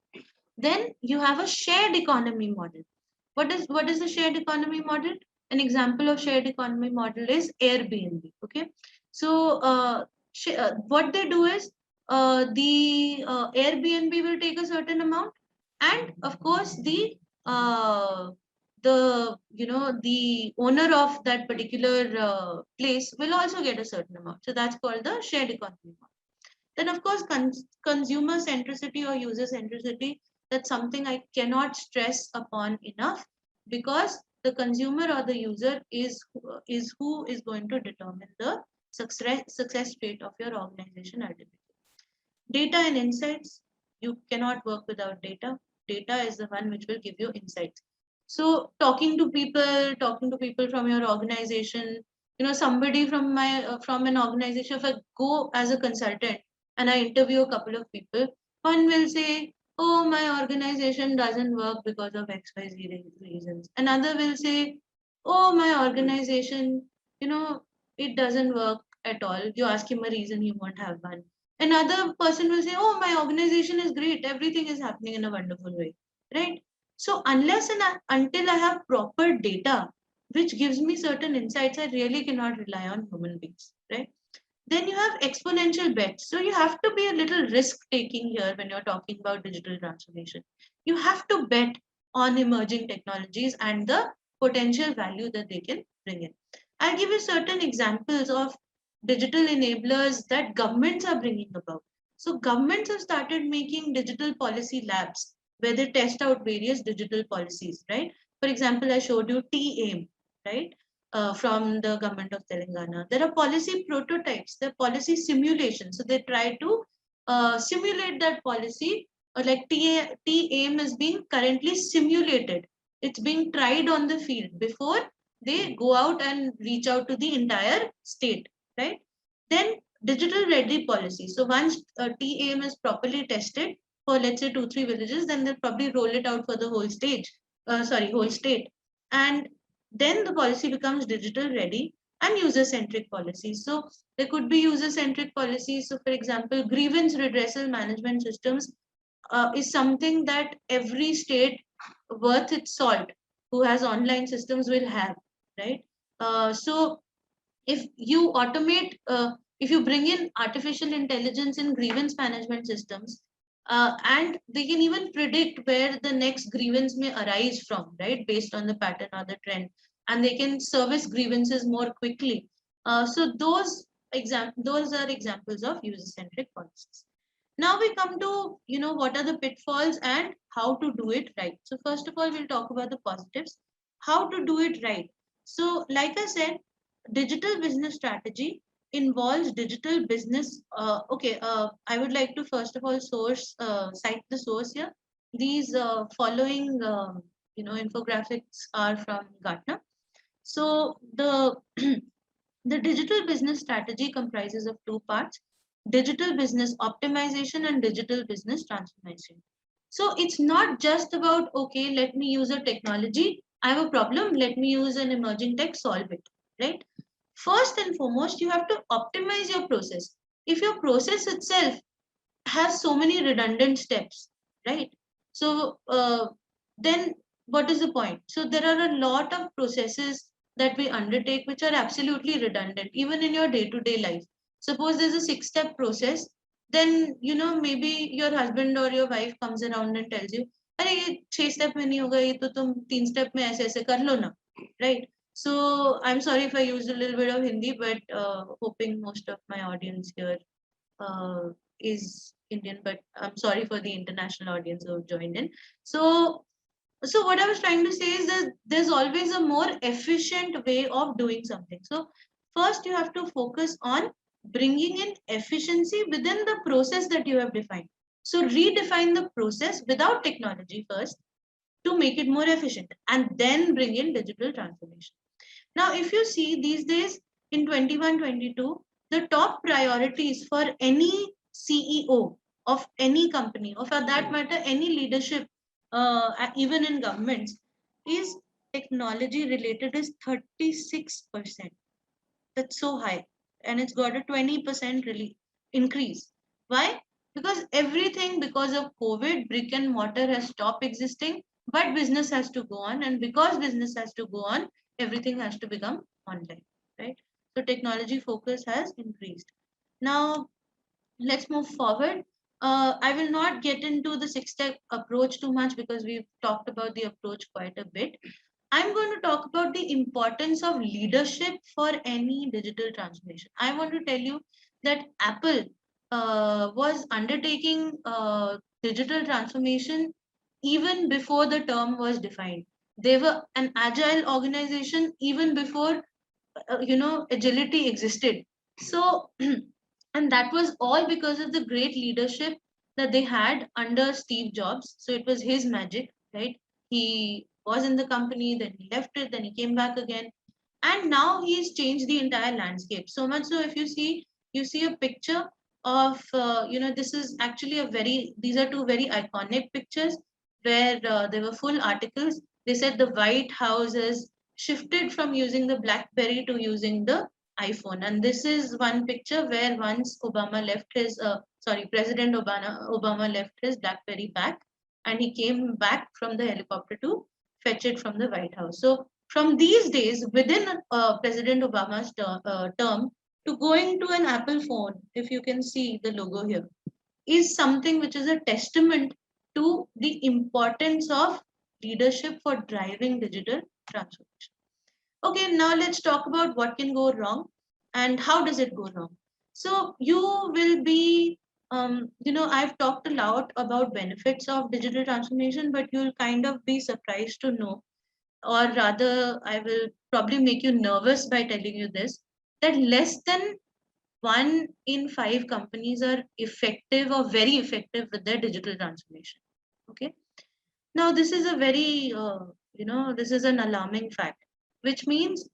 Then you have a shared economy model. What is a shared economy model? An example of shared economy model is Airbnb. Okay, so what they do is the Airbnb will take a certain amount, and of course the owner of that particular place will also get a certain amount. So that's called the shared economy model. Then of course consumer centricity or user centricity, that's something I cannot stress upon enough, because the consumer or the user is who is going to determine the success rate of your organization ultimately. Data and insights, you cannot work without data. Data is the one which will give you insights. So talking to people from your organization, somebody from an organization, if I go as a consultant and I interview a couple of people, one will say, oh, my organization doesn't work because of XYZ reasons. Another will say, oh, my organization, it doesn't work at all. You ask him a reason, he won't have one. Another person will say, oh, my organization is great, everything is happening in a wonderful way, right? So unless and until I have proper data which gives me certain insights, I really cannot rely on human beings, right? Then you have exponential bets. So you have to be a little risk taking here when you're talking about digital transformation. You have to bet on emerging technologies and the potential value that they can bring in. I'll give you certain examples of digital enablers that governments are bringing about. So governments have started making digital policy labs where they test out various digital policies, right? For example, I showed you TAIM, right? From the government of Telangana. There are policy prototypes, there are policy simulations. So they try to simulate that policy, or like TAIM is being currently simulated. It's being tried on the field before they go out and reach out to the entire state, right? Then digital ready policy. So once TAIM is properly tested for, let's say, 2-3 villages, then they'll probably roll it out for the whole whole state. And then the policy becomes digital ready, and user-centric policies. So there could be user-centric policies. So for example, grievance redressal management systems is something that every state worth its salt who has online systems will have, right? So if you automate, if you bring in artificial intelligence in grievance management systems, and they can even predict where the next grievance may arise from, right, based on the pattern or the trend, and they can service grievances more quickly. So those are examples of user-centric policies. Now we come to, what are the pitfalls and how to do it right. So first of all, we'll talk about the positives. How to do it right. So like I said, digital business strategy involves digital business. I would like to first of all cite the source here. These following infographics are from Gartner. So the the digital business strategy comprises of two parts: digital business optimization and digital business transformation. So it's not just about, okay, let me use a technology. I have a problem. Let me use an emerging tech, solve it, right? First and foremost, you have to optimize your process. If your process itself has so many redundant steps, right? So then what is the point? So there are a lot of processes that we undertake which are absolutely redundant, even in your day-to-day life. Suppose there's a 6-step process, then maybe your husband or your wife comes around and tells you, अरे ये 6 step में नहीं होगा, ये तो तुम 3 step में ऐसे ऐसे कर लो ना, right? So I'm sorry if I used a little bit of Hindi, but hoping most of my audience here is Indian, but I'm sorry for the international audience who have joined in. So what I was trying to say is that there's always a more efficient way of doing something. So first you have to focus on bringing in efficiency within the process that you have defined. So redefine the process without technology first to make it more efficient, and then bring in digital transformation. Now, if you see these days in 21-22, the top priorities for any CEO of any company, or for that matter, any leadership, even in governments, is technology related is 36%. That's so high. And it's got a 20% really increase. Why? Because everything, because of COVID, brick and mortar has stopped existing, but business has to go on. And because business has to go on, everything has to become online, right? So technology focus has increased. Now, let's move forward. I will not get into the 6-step approach too much because we've talked about the approach quite a bit. I'm going to talk about the importance of leadership for any digital transformation. I want to tell you that Apple was undertaking digital transformation even before the term was defined. They were an agile organization even before agility existed. So and that was all because of the great leadership that they had under Steve Jobs. So it was his magic, right? He was in the company, then he left it, then he came back again, and now he's changed the entire landscape. So much so, if you see a picture of this is actually a very these are two very iconic pictures where there were full articles. They said the White House has shifted from using the BlackBerry to using the iPhone. And this is one picture where once President Obama left his BlackBerry back, and he came back from the helicopter to fetch it from the White House. So from these days, within President Obama's term, to going to an Apple phone, if you can see the logo here, is something which is a testament to the importance of leadership for driving digital transformation. Okay, now let's talk about what can go wrong and how does it go wrong. So you will be, I've talked a lot about benefits of digital transformation, but you'll kind of be surprised to know, or rather, I will probably make you nervous by telling you this, that less than 1 in 5 companies are effective or very effective with their digital transformation. Okay. Now, this is a very, this is an alarming fact, which means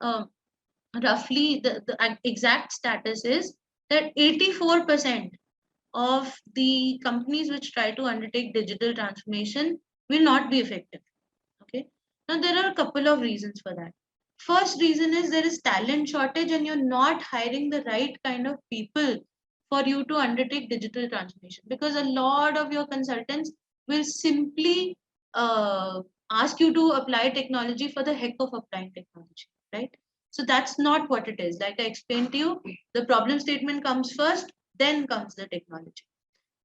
roughly the exact status is that 84% of the companies which try to undertake digital transformation will not be effective. Okay. Now, there are a couple of reasons for that. First reason is there is talent shortage and you're not hiring the right kind of people for you to undertake digital transformation, because a lot of your consultants will simply uh, ask you to apply technology for the heck of applying technology, right? So that's not what it is. Like I explained to you, the problem statement comes first, then comes the technology.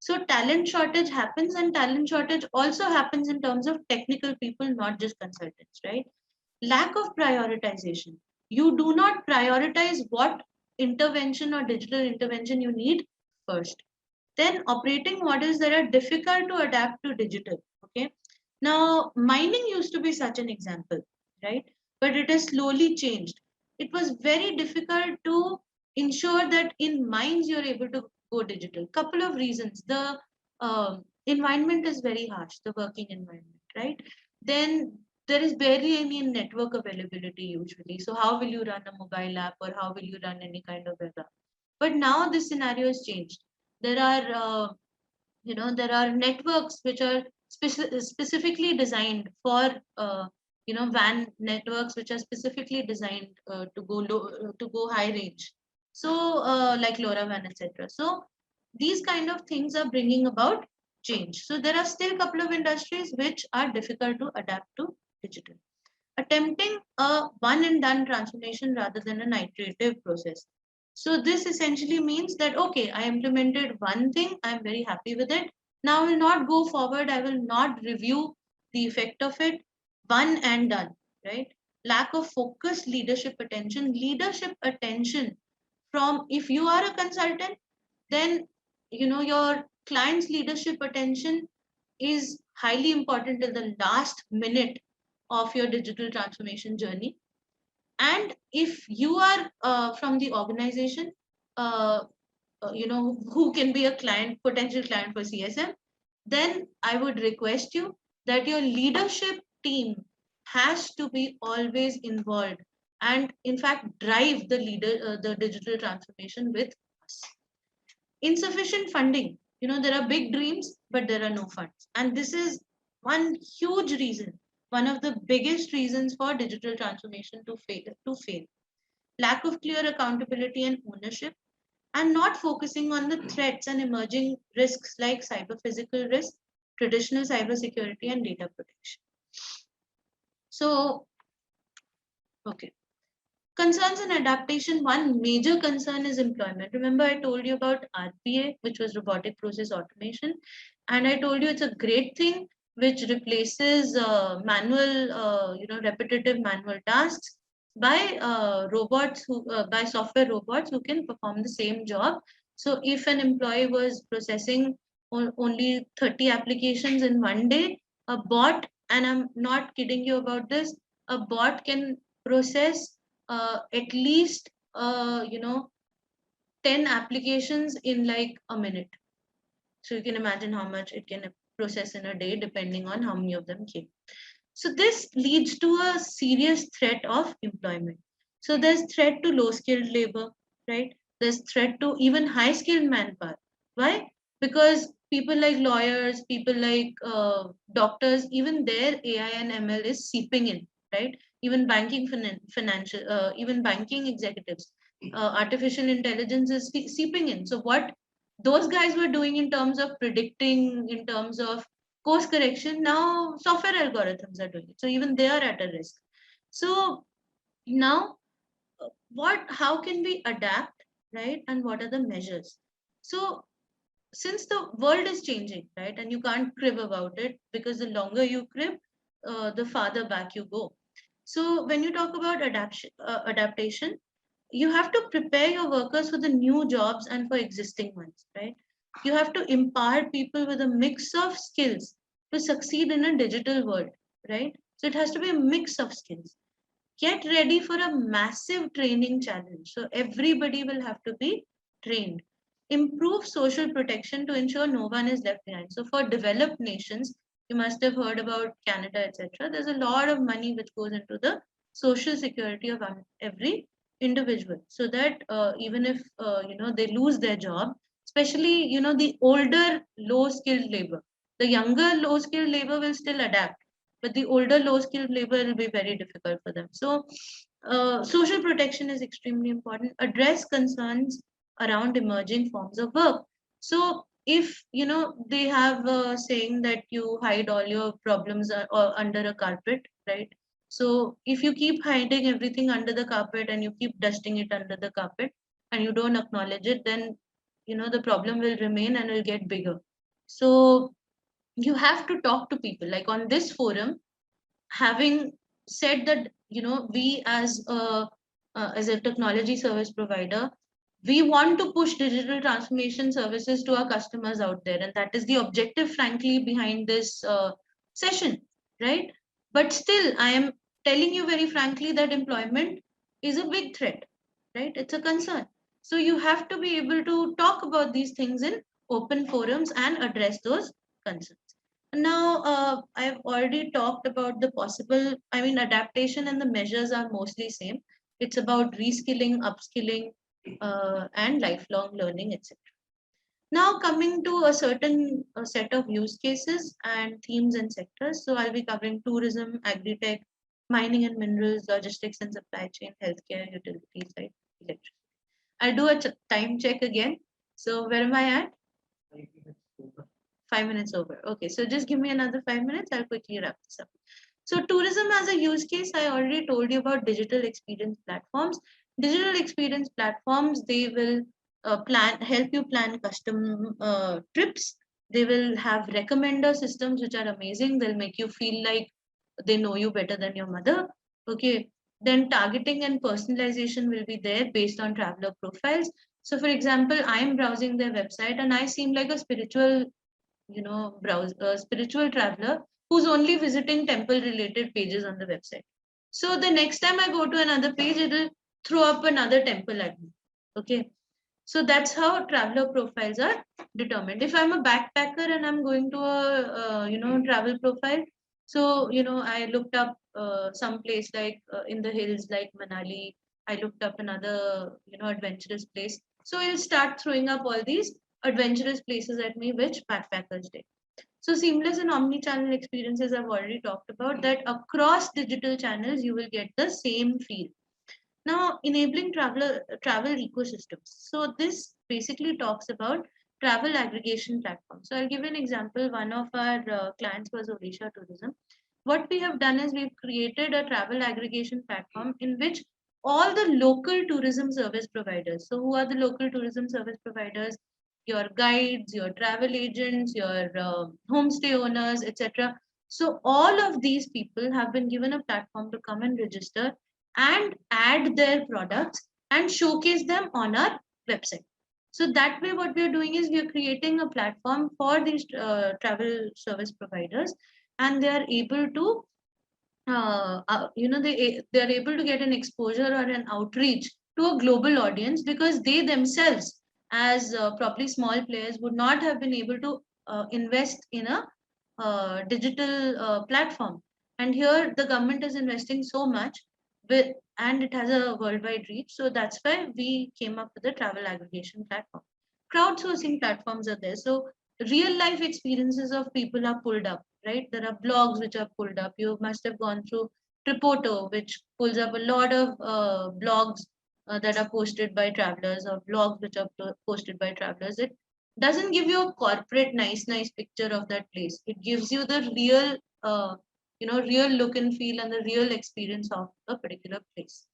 So talent shortage happens, and talent shortage also happens in terms of technical people, not just consultants, right? Lack of prioritization. You do not prioritize what intervention or digital intervention you need first. Then operating models that are difficult to adapt to digital. Okay. Now, mining used to be such an example, right? But it has slowly changed. It was very difficult to ensure that in mines you're able to go digital. Couple of reasons. The environment is very harsh, the working environment, right? Then there is barely any network availability usually. So how will you run a mobile app, or how will you run any kind of web app? But now this scenario has changed. There are there are networks which are specifically designed for WAN networks, which are specifically designed to go high range. So like LoRaWAN, etc. So these kind of things are bringing about change. So there are still a couple of industries which are difficult to adapt to digital, attempting a one and done transformation rather than an iterative process. So this essentially means that, okay, I implemented one thing, I'm very happy with it. Now I will not go forward, I will not review the effect of it, one and done, right? Lack of focus, leadership attention from, if you are a consultant, then your client's leadership attention is highly important in the last minute of your digital transformation journey. And if you are from the organization, uh, who can be a potential client for CSM, then I would request you that your leadership team has to be always involved, and in fact drive the digital transformation with us. Insufficient funding. There are big dreams, but there are no funds. And this is one huge reason, one of the biggest reasons for digital transformation to fail. Lack of clear accountability and ownership, and not focusing on the threats and emerging risks like cyber physical risk, traditional cybersecurity, and data protection. So, okay. Concerns and adaptation. One major concern is employment. Remember, I told you about RPA, which was robotic process automation, and I told you it's a great thing which replaces repetitive manual tasks by by software robots who can perform the same job. So, if an employee was processing only 30 applications in one day, a bot, and I'm not kidding you about this, a bot can process at least 10 applications in like a minute. So you can imagine how much it can process in a day depending on how many of them came. So this leads to a serious threat of employment. So there's threat to low skilled labor, right? There's threat to even high skilled manpower. Why? Because people like lawyers, people like doctors, even their AI and ML is seeping in, right? Even even banking executives, artificial intelligence is seeping in. So what those guys were doing in terms of predicting, in terms of course correction, now software algorithms are doing it. So even they are at a risk. So now how can we adapt, right? And what are the measures? So since the world is changing, right, and you can't crib about it, because the longer you crib, the farther back you go. So when you talk about adaptation, you have to prepare your workers for the new jobs and for existing ones, right? You have to empower people with a mix of skills to succeed in a digital world, right? So it has to be a mix of skills. Get ready for a massive training challenge. So everybody will have to be trained. Improve social protection to ensure no one is left behind. So for developed nations, you must have heard about Canada, etc. There's a lot of money which goes into the social security of every individual, so that even if they lose their job, especially the older low skilled labor, the younger low skilled labor will still adapt, but the older low skilled labor will be very difficult for them. So social protection is extremely important. Address concerns around emerging forms of work. So if they have a saying that you hide all your problems or under a carpet, right? So if you keep hiding everything under the carpet and you keep dusting it under the carpet and you don't acknowledge it, then the problem will remain and will get bigger. So you have to talk to people. Like on this forum, having said that, we as a technology service provider, we want to push digital transformation services to our customers out there, and that is the objective, frankly, behind this session, right? But still, I am telling you very frankly that employment is a big threat, right? It's a concern. So you have to be able to talk about these things in open forums and address those concerns. Now, I've already talked about the possible, adaptation and the measures are mostly same. It's about reskilling, upskilling, and lifelong learning, etc. Now, coming to a certain set of use cases and themes and sectors. So I'll be covering tourism, agri-tech, mining and minerals, logistics and supply chain, healthcare, utilities, right? Electric. I'll do a time check again. So where am I at? 5 minutes over. Okay, so just give me another 5 minutes. I'll quickly wrap this up. So tourism as a use case, I already told you about digital experience platforms. Digital experience platforms, they will help you plan custom trips. They will have recommender systems which are amazing. They'll make you feel like they know you better than your mother. Okay. Then targeting and personalization will be there based on traveler profiles. So for example, I am browsing their website and I seem like a spiritual browse a spiritual traveler who's only visiting temple related pages on the website. So the next time I go to another page, it'll throw up another temple at me. Okay. So that's how traveler profiles are determined. If I'm a backpacker and I'm going to a travel profile, so I looked up some place like in the hills like Manali. I looked up another adventurous place. So it'll start throwing up all these adventurous places at me which backpackers did. So seamless and omni-channel experiences I've already talked about, that across digital channels you will get the same feel. Now, enabling travel ecosystems. So this basically talks about travel aggregation platforms. So I'll give you an example. One of our clients was Odisha Tourism. What we have done is we've created a travel aggregation platform in which all the local tourism service providers. So who are the local tourism service providers? Your guides, your travel agents, your homestay owners, etc. So all of these people have been given a platform to come and register and add their products and showcase them on our website. So that way, what we are doing is we are creating a platform for these travel service providers, and they are able to, they are able to get an exposure or an outreach to a global audience, because they themselves, as probably small players, would not have been able to invest in a digital platform. And here, the government is investing so much with, and it has a worldwide reach. So that's why we came up with the travel aggregation platform. Crowdsourcing platforms are there. So real life experiences of people are pulled up, right? There are blogs which are pulled up. You must have gone through Tripoto, which pulls up a lot of blogs that are posted by travelers, or blogs which are posted by travelers. It doesn't give you a corporate nice picture of that place. It gives you the real real look and feel and the real experience of a particular place.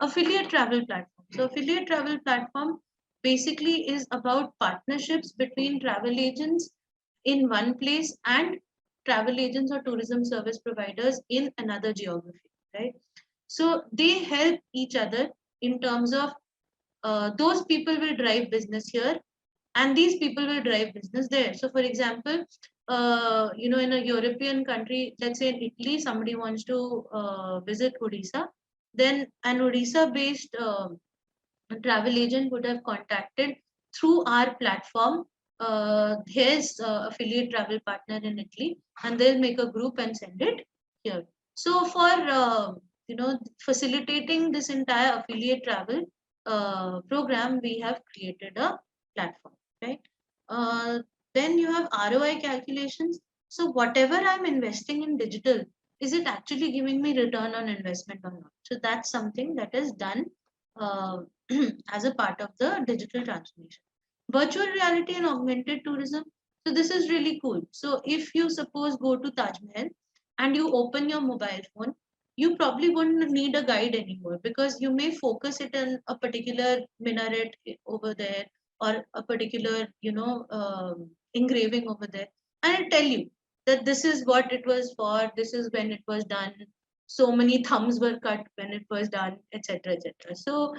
Affiliate travel platform. So affiliate travel platform basically is about partnerships between travel agents in one place and travel agents or tourism service providers in another geography, right? So they help each other in terms of those people will drive business here and these people will drive business there. So for example, in a European country, let's say in Italy, somebody wants to visit Odisha, then an Odisha based travel agent would have contacted through our platform his affiliate travel partner in Italy, and they'll make a group and send it here. So for facilitating this entire affiliate travel program, we have created a platform, right? Then you have ROI calculations. So whatever I'm investing in digital, is it actually giving me return on investment or not? So that's something that is done uh, as a part of the digital transformation. Virtual reality and augmented tourism. So this is really cool. So if you suppose go to Taj Mahal and you open your mobile phone, you probably wouldn't need a guide anymore, because you may focus it on a particular minaret over there, or a particular, engraving over there, and it'll tell you that this is what it was for, this is when it was done, so many thumbs were cut when it was done, etc., etc. So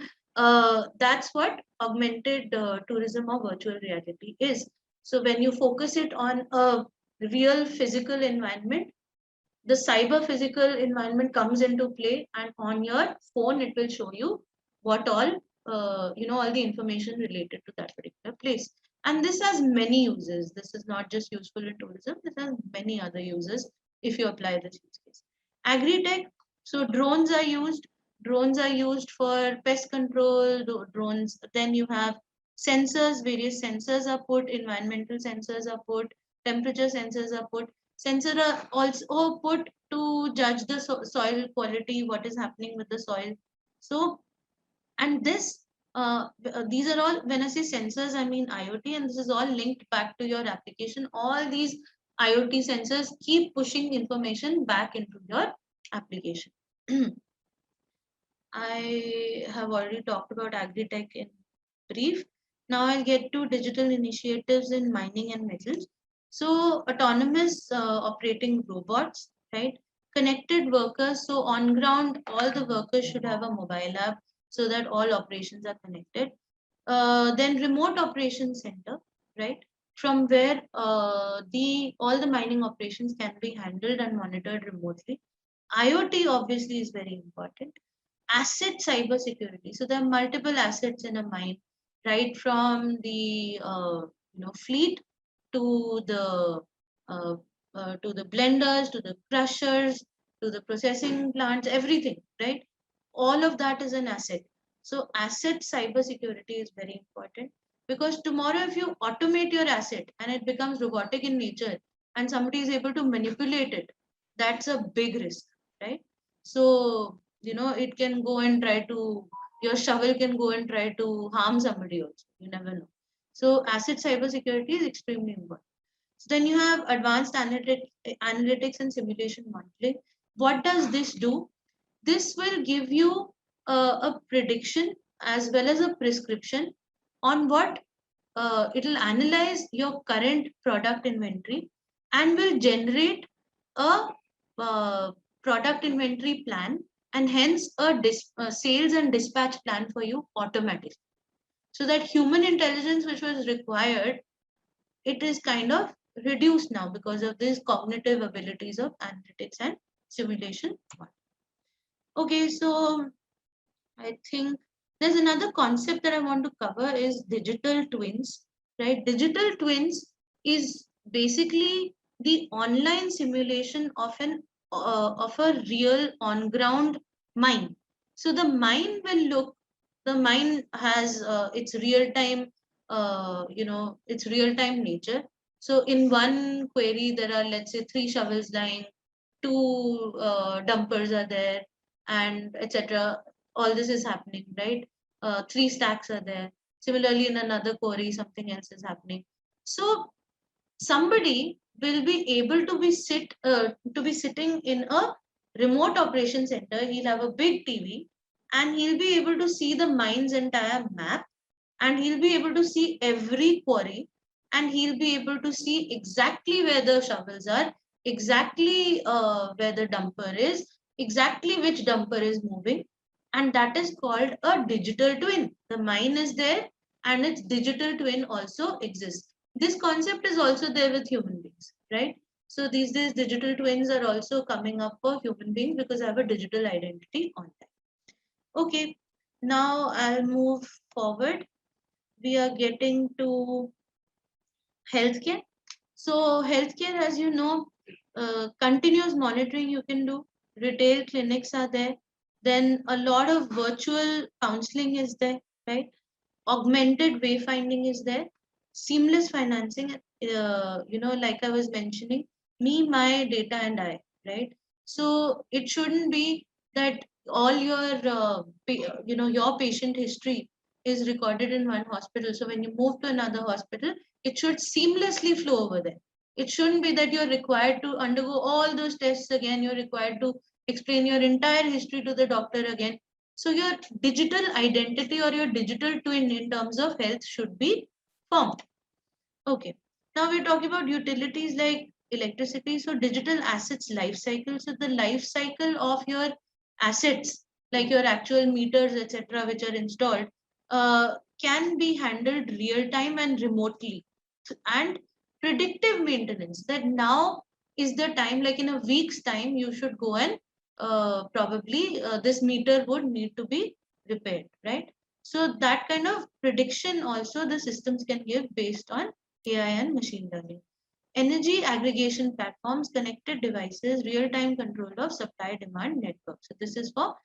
that's what augmented tourism or virtual reality is. So when you focus it on a real physical environment, the cyber physical environment comes into play, and on your phone it will show you what all, all the information related to that particular place. And this has many uses. This is not just useful in tourism, this has many other uses if you apply this use case. Agri-tech. So drones are used for pest control. Drones, then you have sensors, various sensors are put, environmental sensors are put, temperature sensors are put. Sensors are also put to judge the soil quality, what is happening with the soil. So, and these are all, when I say sensors, I mean IoT, and this is all linked back to your application. All these IoT sensors keep pushing information back into your application. I have already talked about agri-tech in brief. Now I'll get to digital initiatives in mining and metals. So autonomous operating robots, right? Connected workers. So on ground, all the workers should have a mobile app so that all operations are connected. Then remote operation center, right? From where the all the mining operations can be handled and monitored remotely. IoT obviously is very important. Asset cybersecurity. So there are multiple assets in a mine, right from the fleet to the blenders, to the crushers, to the processing plants, everything, right? All of that is an asset. So asset cybersecurity is very important, because tomorrow if you automate your asset and it becomes robotic in nature and somebody is able to manipulate it, that's a big risk, right? So it can go and try to, your shovel can go and try to harm somebody also, you never know. So asset cybersecurity is extremely important. So then you have advanced analytics and simulation modeling. What does this do? This will give you a prediction as well as a prescription on what, it will analyze your current product inventory and will generate a uh, product inventory plan, and hence a sales and dispatch plan for you automatically. So that human intelligence which was required, it is kind of reduced now because of these cognitive abilities of analytics and simulation. Okay, so I think there's another concept that I want to cover is digital twins, right? Digital twins is basically the online simulation of of a real on ground mine. So the mine has its real time, its real time nature. So in one query, there are, let's say, 3 shovels lying, 2 dumpers are there, and etc. All this is happening, right? 3 stacks are there. Similarly, in another quarry, something else is happening. So somebody will be able to be sitting in a remote operation center. He'll have a big TV, and he'll be able to see the mine's entire map, and he'll be able to see every quarry, and he'll be able to see exactly where the shovels are, exactly where the dumper is, exactly which dumper is moving, and that is called a digital twin. The mine is there, and its digital twin also exists. This concept is also there with human beings, right? So these days digital twins are also coming up for human beings because I have a digital identity on them. Okay, now I'll move forward. We are getting to healthcare. So healthcare, as you know, continuous monitoring you can do. Retail clinics are there. Then a lot of virtual counseling is there, right? Augmented wayfinding is there. Seamless financing, like I was mentioning, me, my data, and I, right? So it shouldn't be that all your patient history is recorded in one hospital. So when you move to another hospital, it should seamlessly flow over there. It shouldn't be that you're required to undergo all those tests again. You're required to explain your entire history to the doctor again. So your digital identity or your digital twin in terms of health should be formed. Okay. Now we're talking about utilities like electricity. So digital assets life cycle. So the life cycle of your assets, like your actual meters, etc., which are installed, can be handled real time and remotely. And predictive maintenance. That now is the time, like in a week's time, you should go and probably this meter would need to be repaired, right? So that kind of prediction also the systems can give based on AI and machine learning. Energy aggregation platforms, connected devices, real-time control of supply demand network. So this is for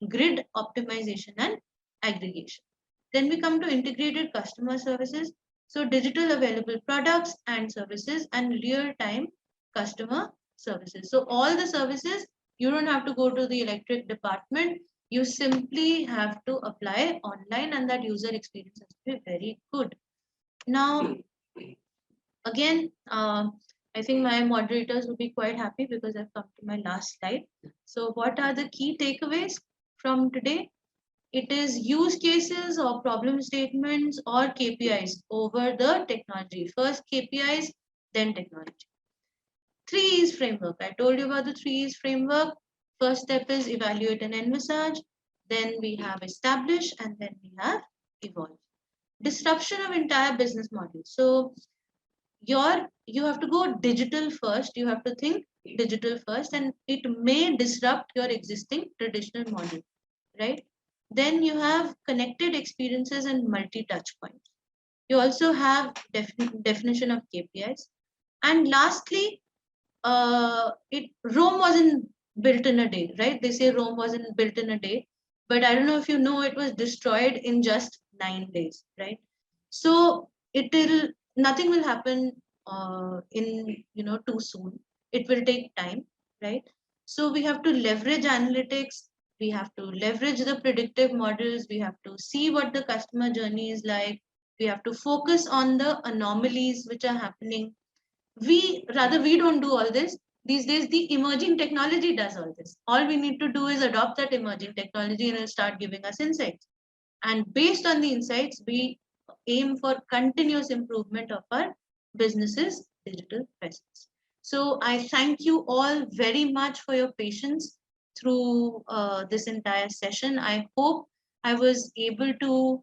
grid optimization and aggregation. Then we come to integrated customer services. So digital available products and services and real-time customer services. So all the services, you don't have to go to the electric department. You simply have to apply online and that user experience has to be very good. Now, again, I think my moderators will be quite happy because I've come to my last slide. So what are the key takeaways from today? It is use cases or problem statements or KPIs over the technology. First KPIs, then technology. 3 E's framework. I told you about the 3 E's framework. First step is evaluate and envisage. Then we have establish and then we have evolve. Disruption of entire business model. So you have to go digital first. You have to think digital first, and it may disrupt your existing traditional model, right? Then you have connected experiences and multi-touch points. You also have definition of KPIs. And lastly, it Rome wasn't built in a day, right? They say Rome wasn't built in a day, but I don't know if you know it was destroyed in just 9 days, right? So it'll nothing will happen in too soon. It will take time, right? So we have to leverage analytics. We have to leverage the predictive models. We have to see what the customer journey is like. We have to focus on the anomalies which are happening. We don't do all this these days. The emerging technology does all this. All we need to do is adopt that emerging technology and it'll start giving us insights, and based on the insights we aim for continuous improvement of our businesses digital presence. So I thank you all very much for your patience through this entire session. I hope I was able to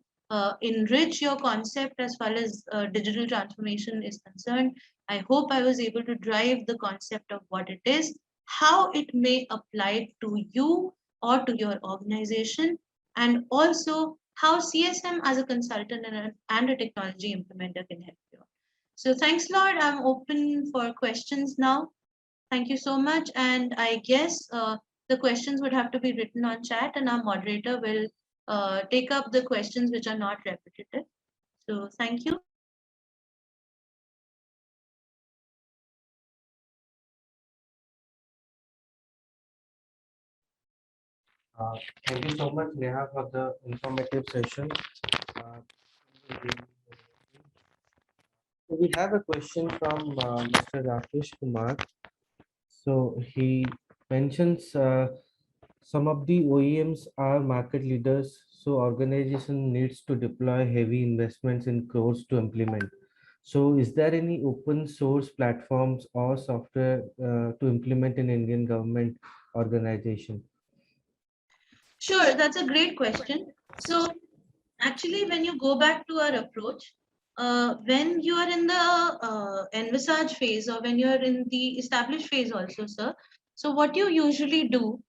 enrich your concept as far as digital transformation is concerned. I hope I was able to drive the concept of what it is, how it may apply to you or to your organization, and also how CSM as a consultant and a technology implementer can help you. So thanks a lot. I'm open for questions now. Thank you so much. And I guess the questions would have to be written on chat and our moderator will take up the questions which are not repetitive. So thank you. Thank you so much, Neha, for the informative session. Uh, so we have a question from Mr. Rakesh Kumar. So he mentions some of the OEMs are market leaders, so organization needs to deploy heavy investments in crores to implement. So is there any open source platforms or software to implement in Indian government organization? Sure, that's a great question. So actually, when you go back to our approach, when you are in the envisage phase or when you are in the established phase also, sir, so what you usually do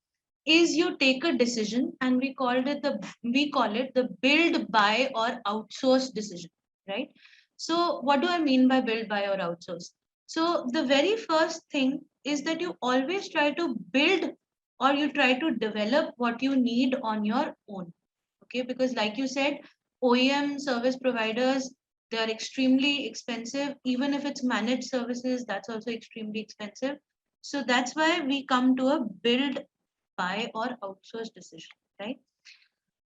is you take a decision, and we call it the build, buy, or outsource decision, right? So what do I mean by build, buy, or outsource? So the very first thing is that you always try to build or you try to develop what you need on your own. Okay, because like you said, OEM service providers, they are extremely expensive. Even if it's managed services, that's also extremely expensive. So that's why we come to a build, buy, or outsource decision, right?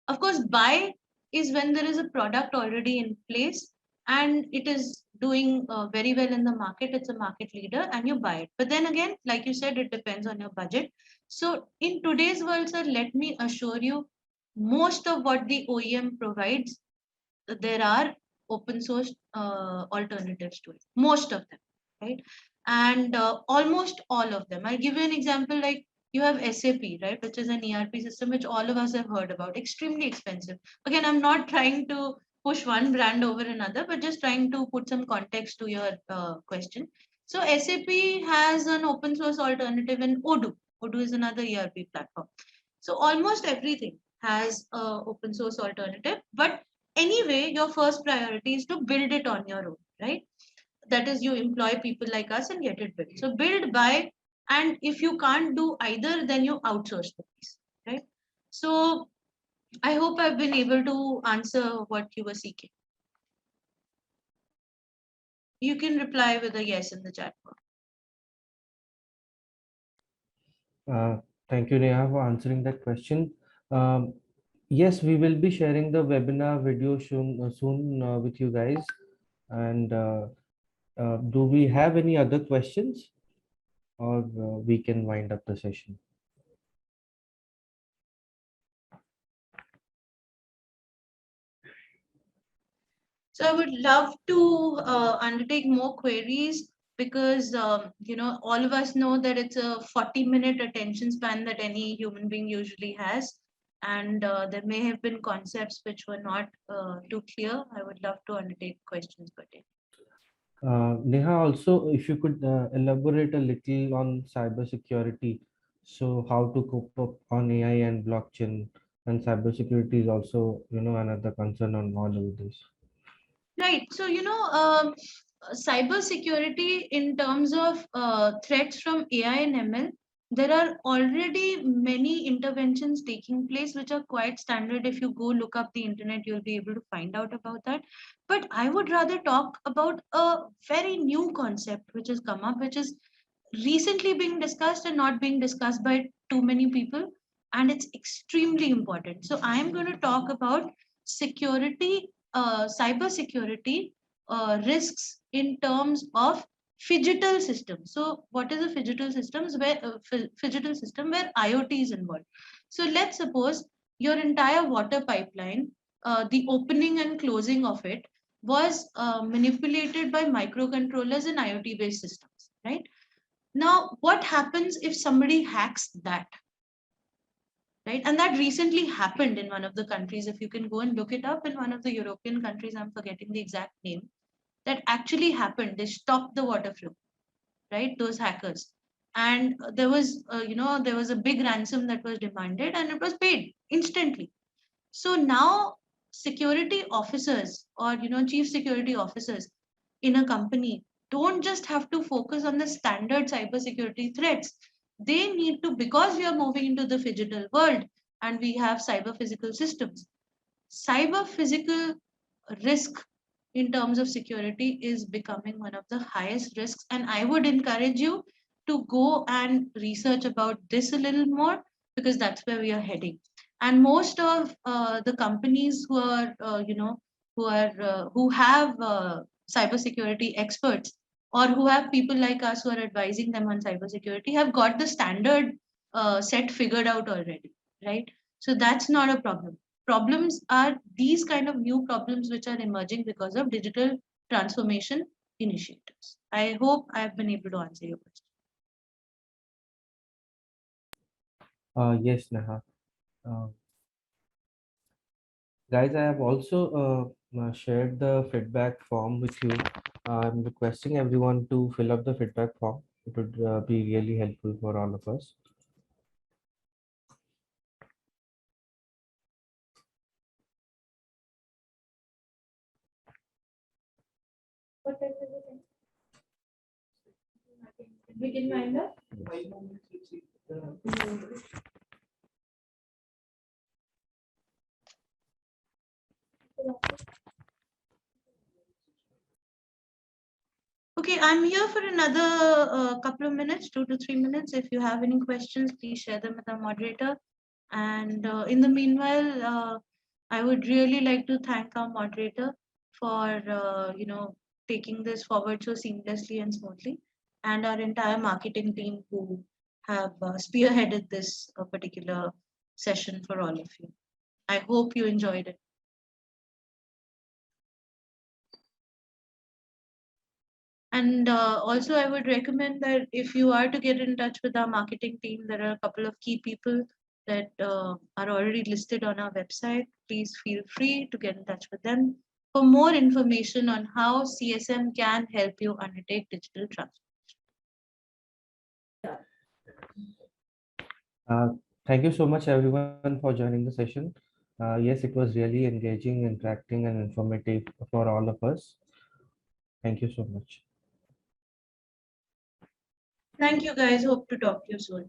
Of course, buy is when there is a product already in place and it is doing very well in the market. It's a market leader and you buy it. But then again, like you said, it depends on your budget. So in today's world, sir, let me assure you, most of what the OEM provides, there are open source alternatives to it, most of them, right? And almost all of them. I'll give you an example, like you have SAP, right, which is an ERP system which all of us have heard about, extremely expensive. Again, I'm not trying to push one brand over another, but just trying to put some context to your question. So SAP has an open source alternative in Odoo. Odoo is another ERP platform. So almost everything has a open source alternative, but anyway, your first priority is to build it on your own, right? That is, you employ people like us and get it built. So build, buy, and if you can't do either, then you outsource the piece, right? So I hope I've been able to answer what you were seeking. You can reply with a yes in the chat box. Thank you, Neha, for answering that question. Yes, we will be sharing the webinar video soon with you guys. And do we have any other questions, or we can wind up the session? So I would love to undertake more queries because all of us know that it's a 40-minute attention span that any human being usually has, and there may have been concepts which were not too clear. I would love to undertake questions pertaining. Neha, also, if you could elaborate a little on cybersecurity. So, how to cope up on AI and blockchain, and cybersecurity is also, another concern on all of this. Right. So, cyber security in terms of threats from AI and ML, there are already many interventions taking place which are quite standard. If you go look up the internet, you'll be able to find out about that. But I would rather talk about a very new concept which has come up, which is recently being discussed and not being discussed by too many people. And it's extremely important. So, I'm going to talk about security, cyber security risks in terms of phygital systems. So, what is a phygital systems? Where phygital system where IoT is involved. So, let's suppose your entire water pipeline, the opening and closing of it was manipulated by microcontrollers and IoT based systems, right? Now, what happens if somebody hacks that? Right, and that recently happened in one of the countries. If you can go and look it up, in one of the European countries, I'm forgetting the exact name, that actually happened. They stopped the water flow, right, those hackers. And there was there was a big ransom that was demanded and it was paid instantly. So now security officers, or chief security officers in a company, don't just have to focus on the standard cybersecurity threats. They need to, because we are moving into the phygital world and we have cyber physical systems, cyber physical risk in terms of security is becoming one of the highest risks. And I would encourage you to go and research about this a little more, because that's where we are heading. And most of the companies who are who have cybersecurity experts, or who have people like us who are advising them on cybersecurity, have got the standard set figured out already, right? So that's not a problem. Problems are these kind of new problems which are emerging because of digital transformation initiatives. I hope I have been able to answer your question. Yes, Neha. Guys, I have also shared the feedback form with you. I'm requesting everyone to fill up the feedback form. It would be really helpful for all of us. What time is it? We can wind up. Okay, Okay, I'm here for another couple of minutes, 2 to 3 minutes. If you have any questions, please share them with our moderator. And in the meanwhile, I would really like to thank our moderator for taking this forward so seamlessly and smoothly, and our entire marketing team who have spearheaded this particular session for all of you. I hope you enjoyed it. And also, I would recommend that if you are to get in touch with our marketing team, there are a couple of key people that are already listed on our website. Please feel free to get in touch with them for more information on how CSM can help you undertake digital transformation. Thank you so much, everyone, for joining the session. Yes, it was really engaging, interacting, and informative for all of us. Thank you so much. Thank you, guys. Hope to talk to you soon.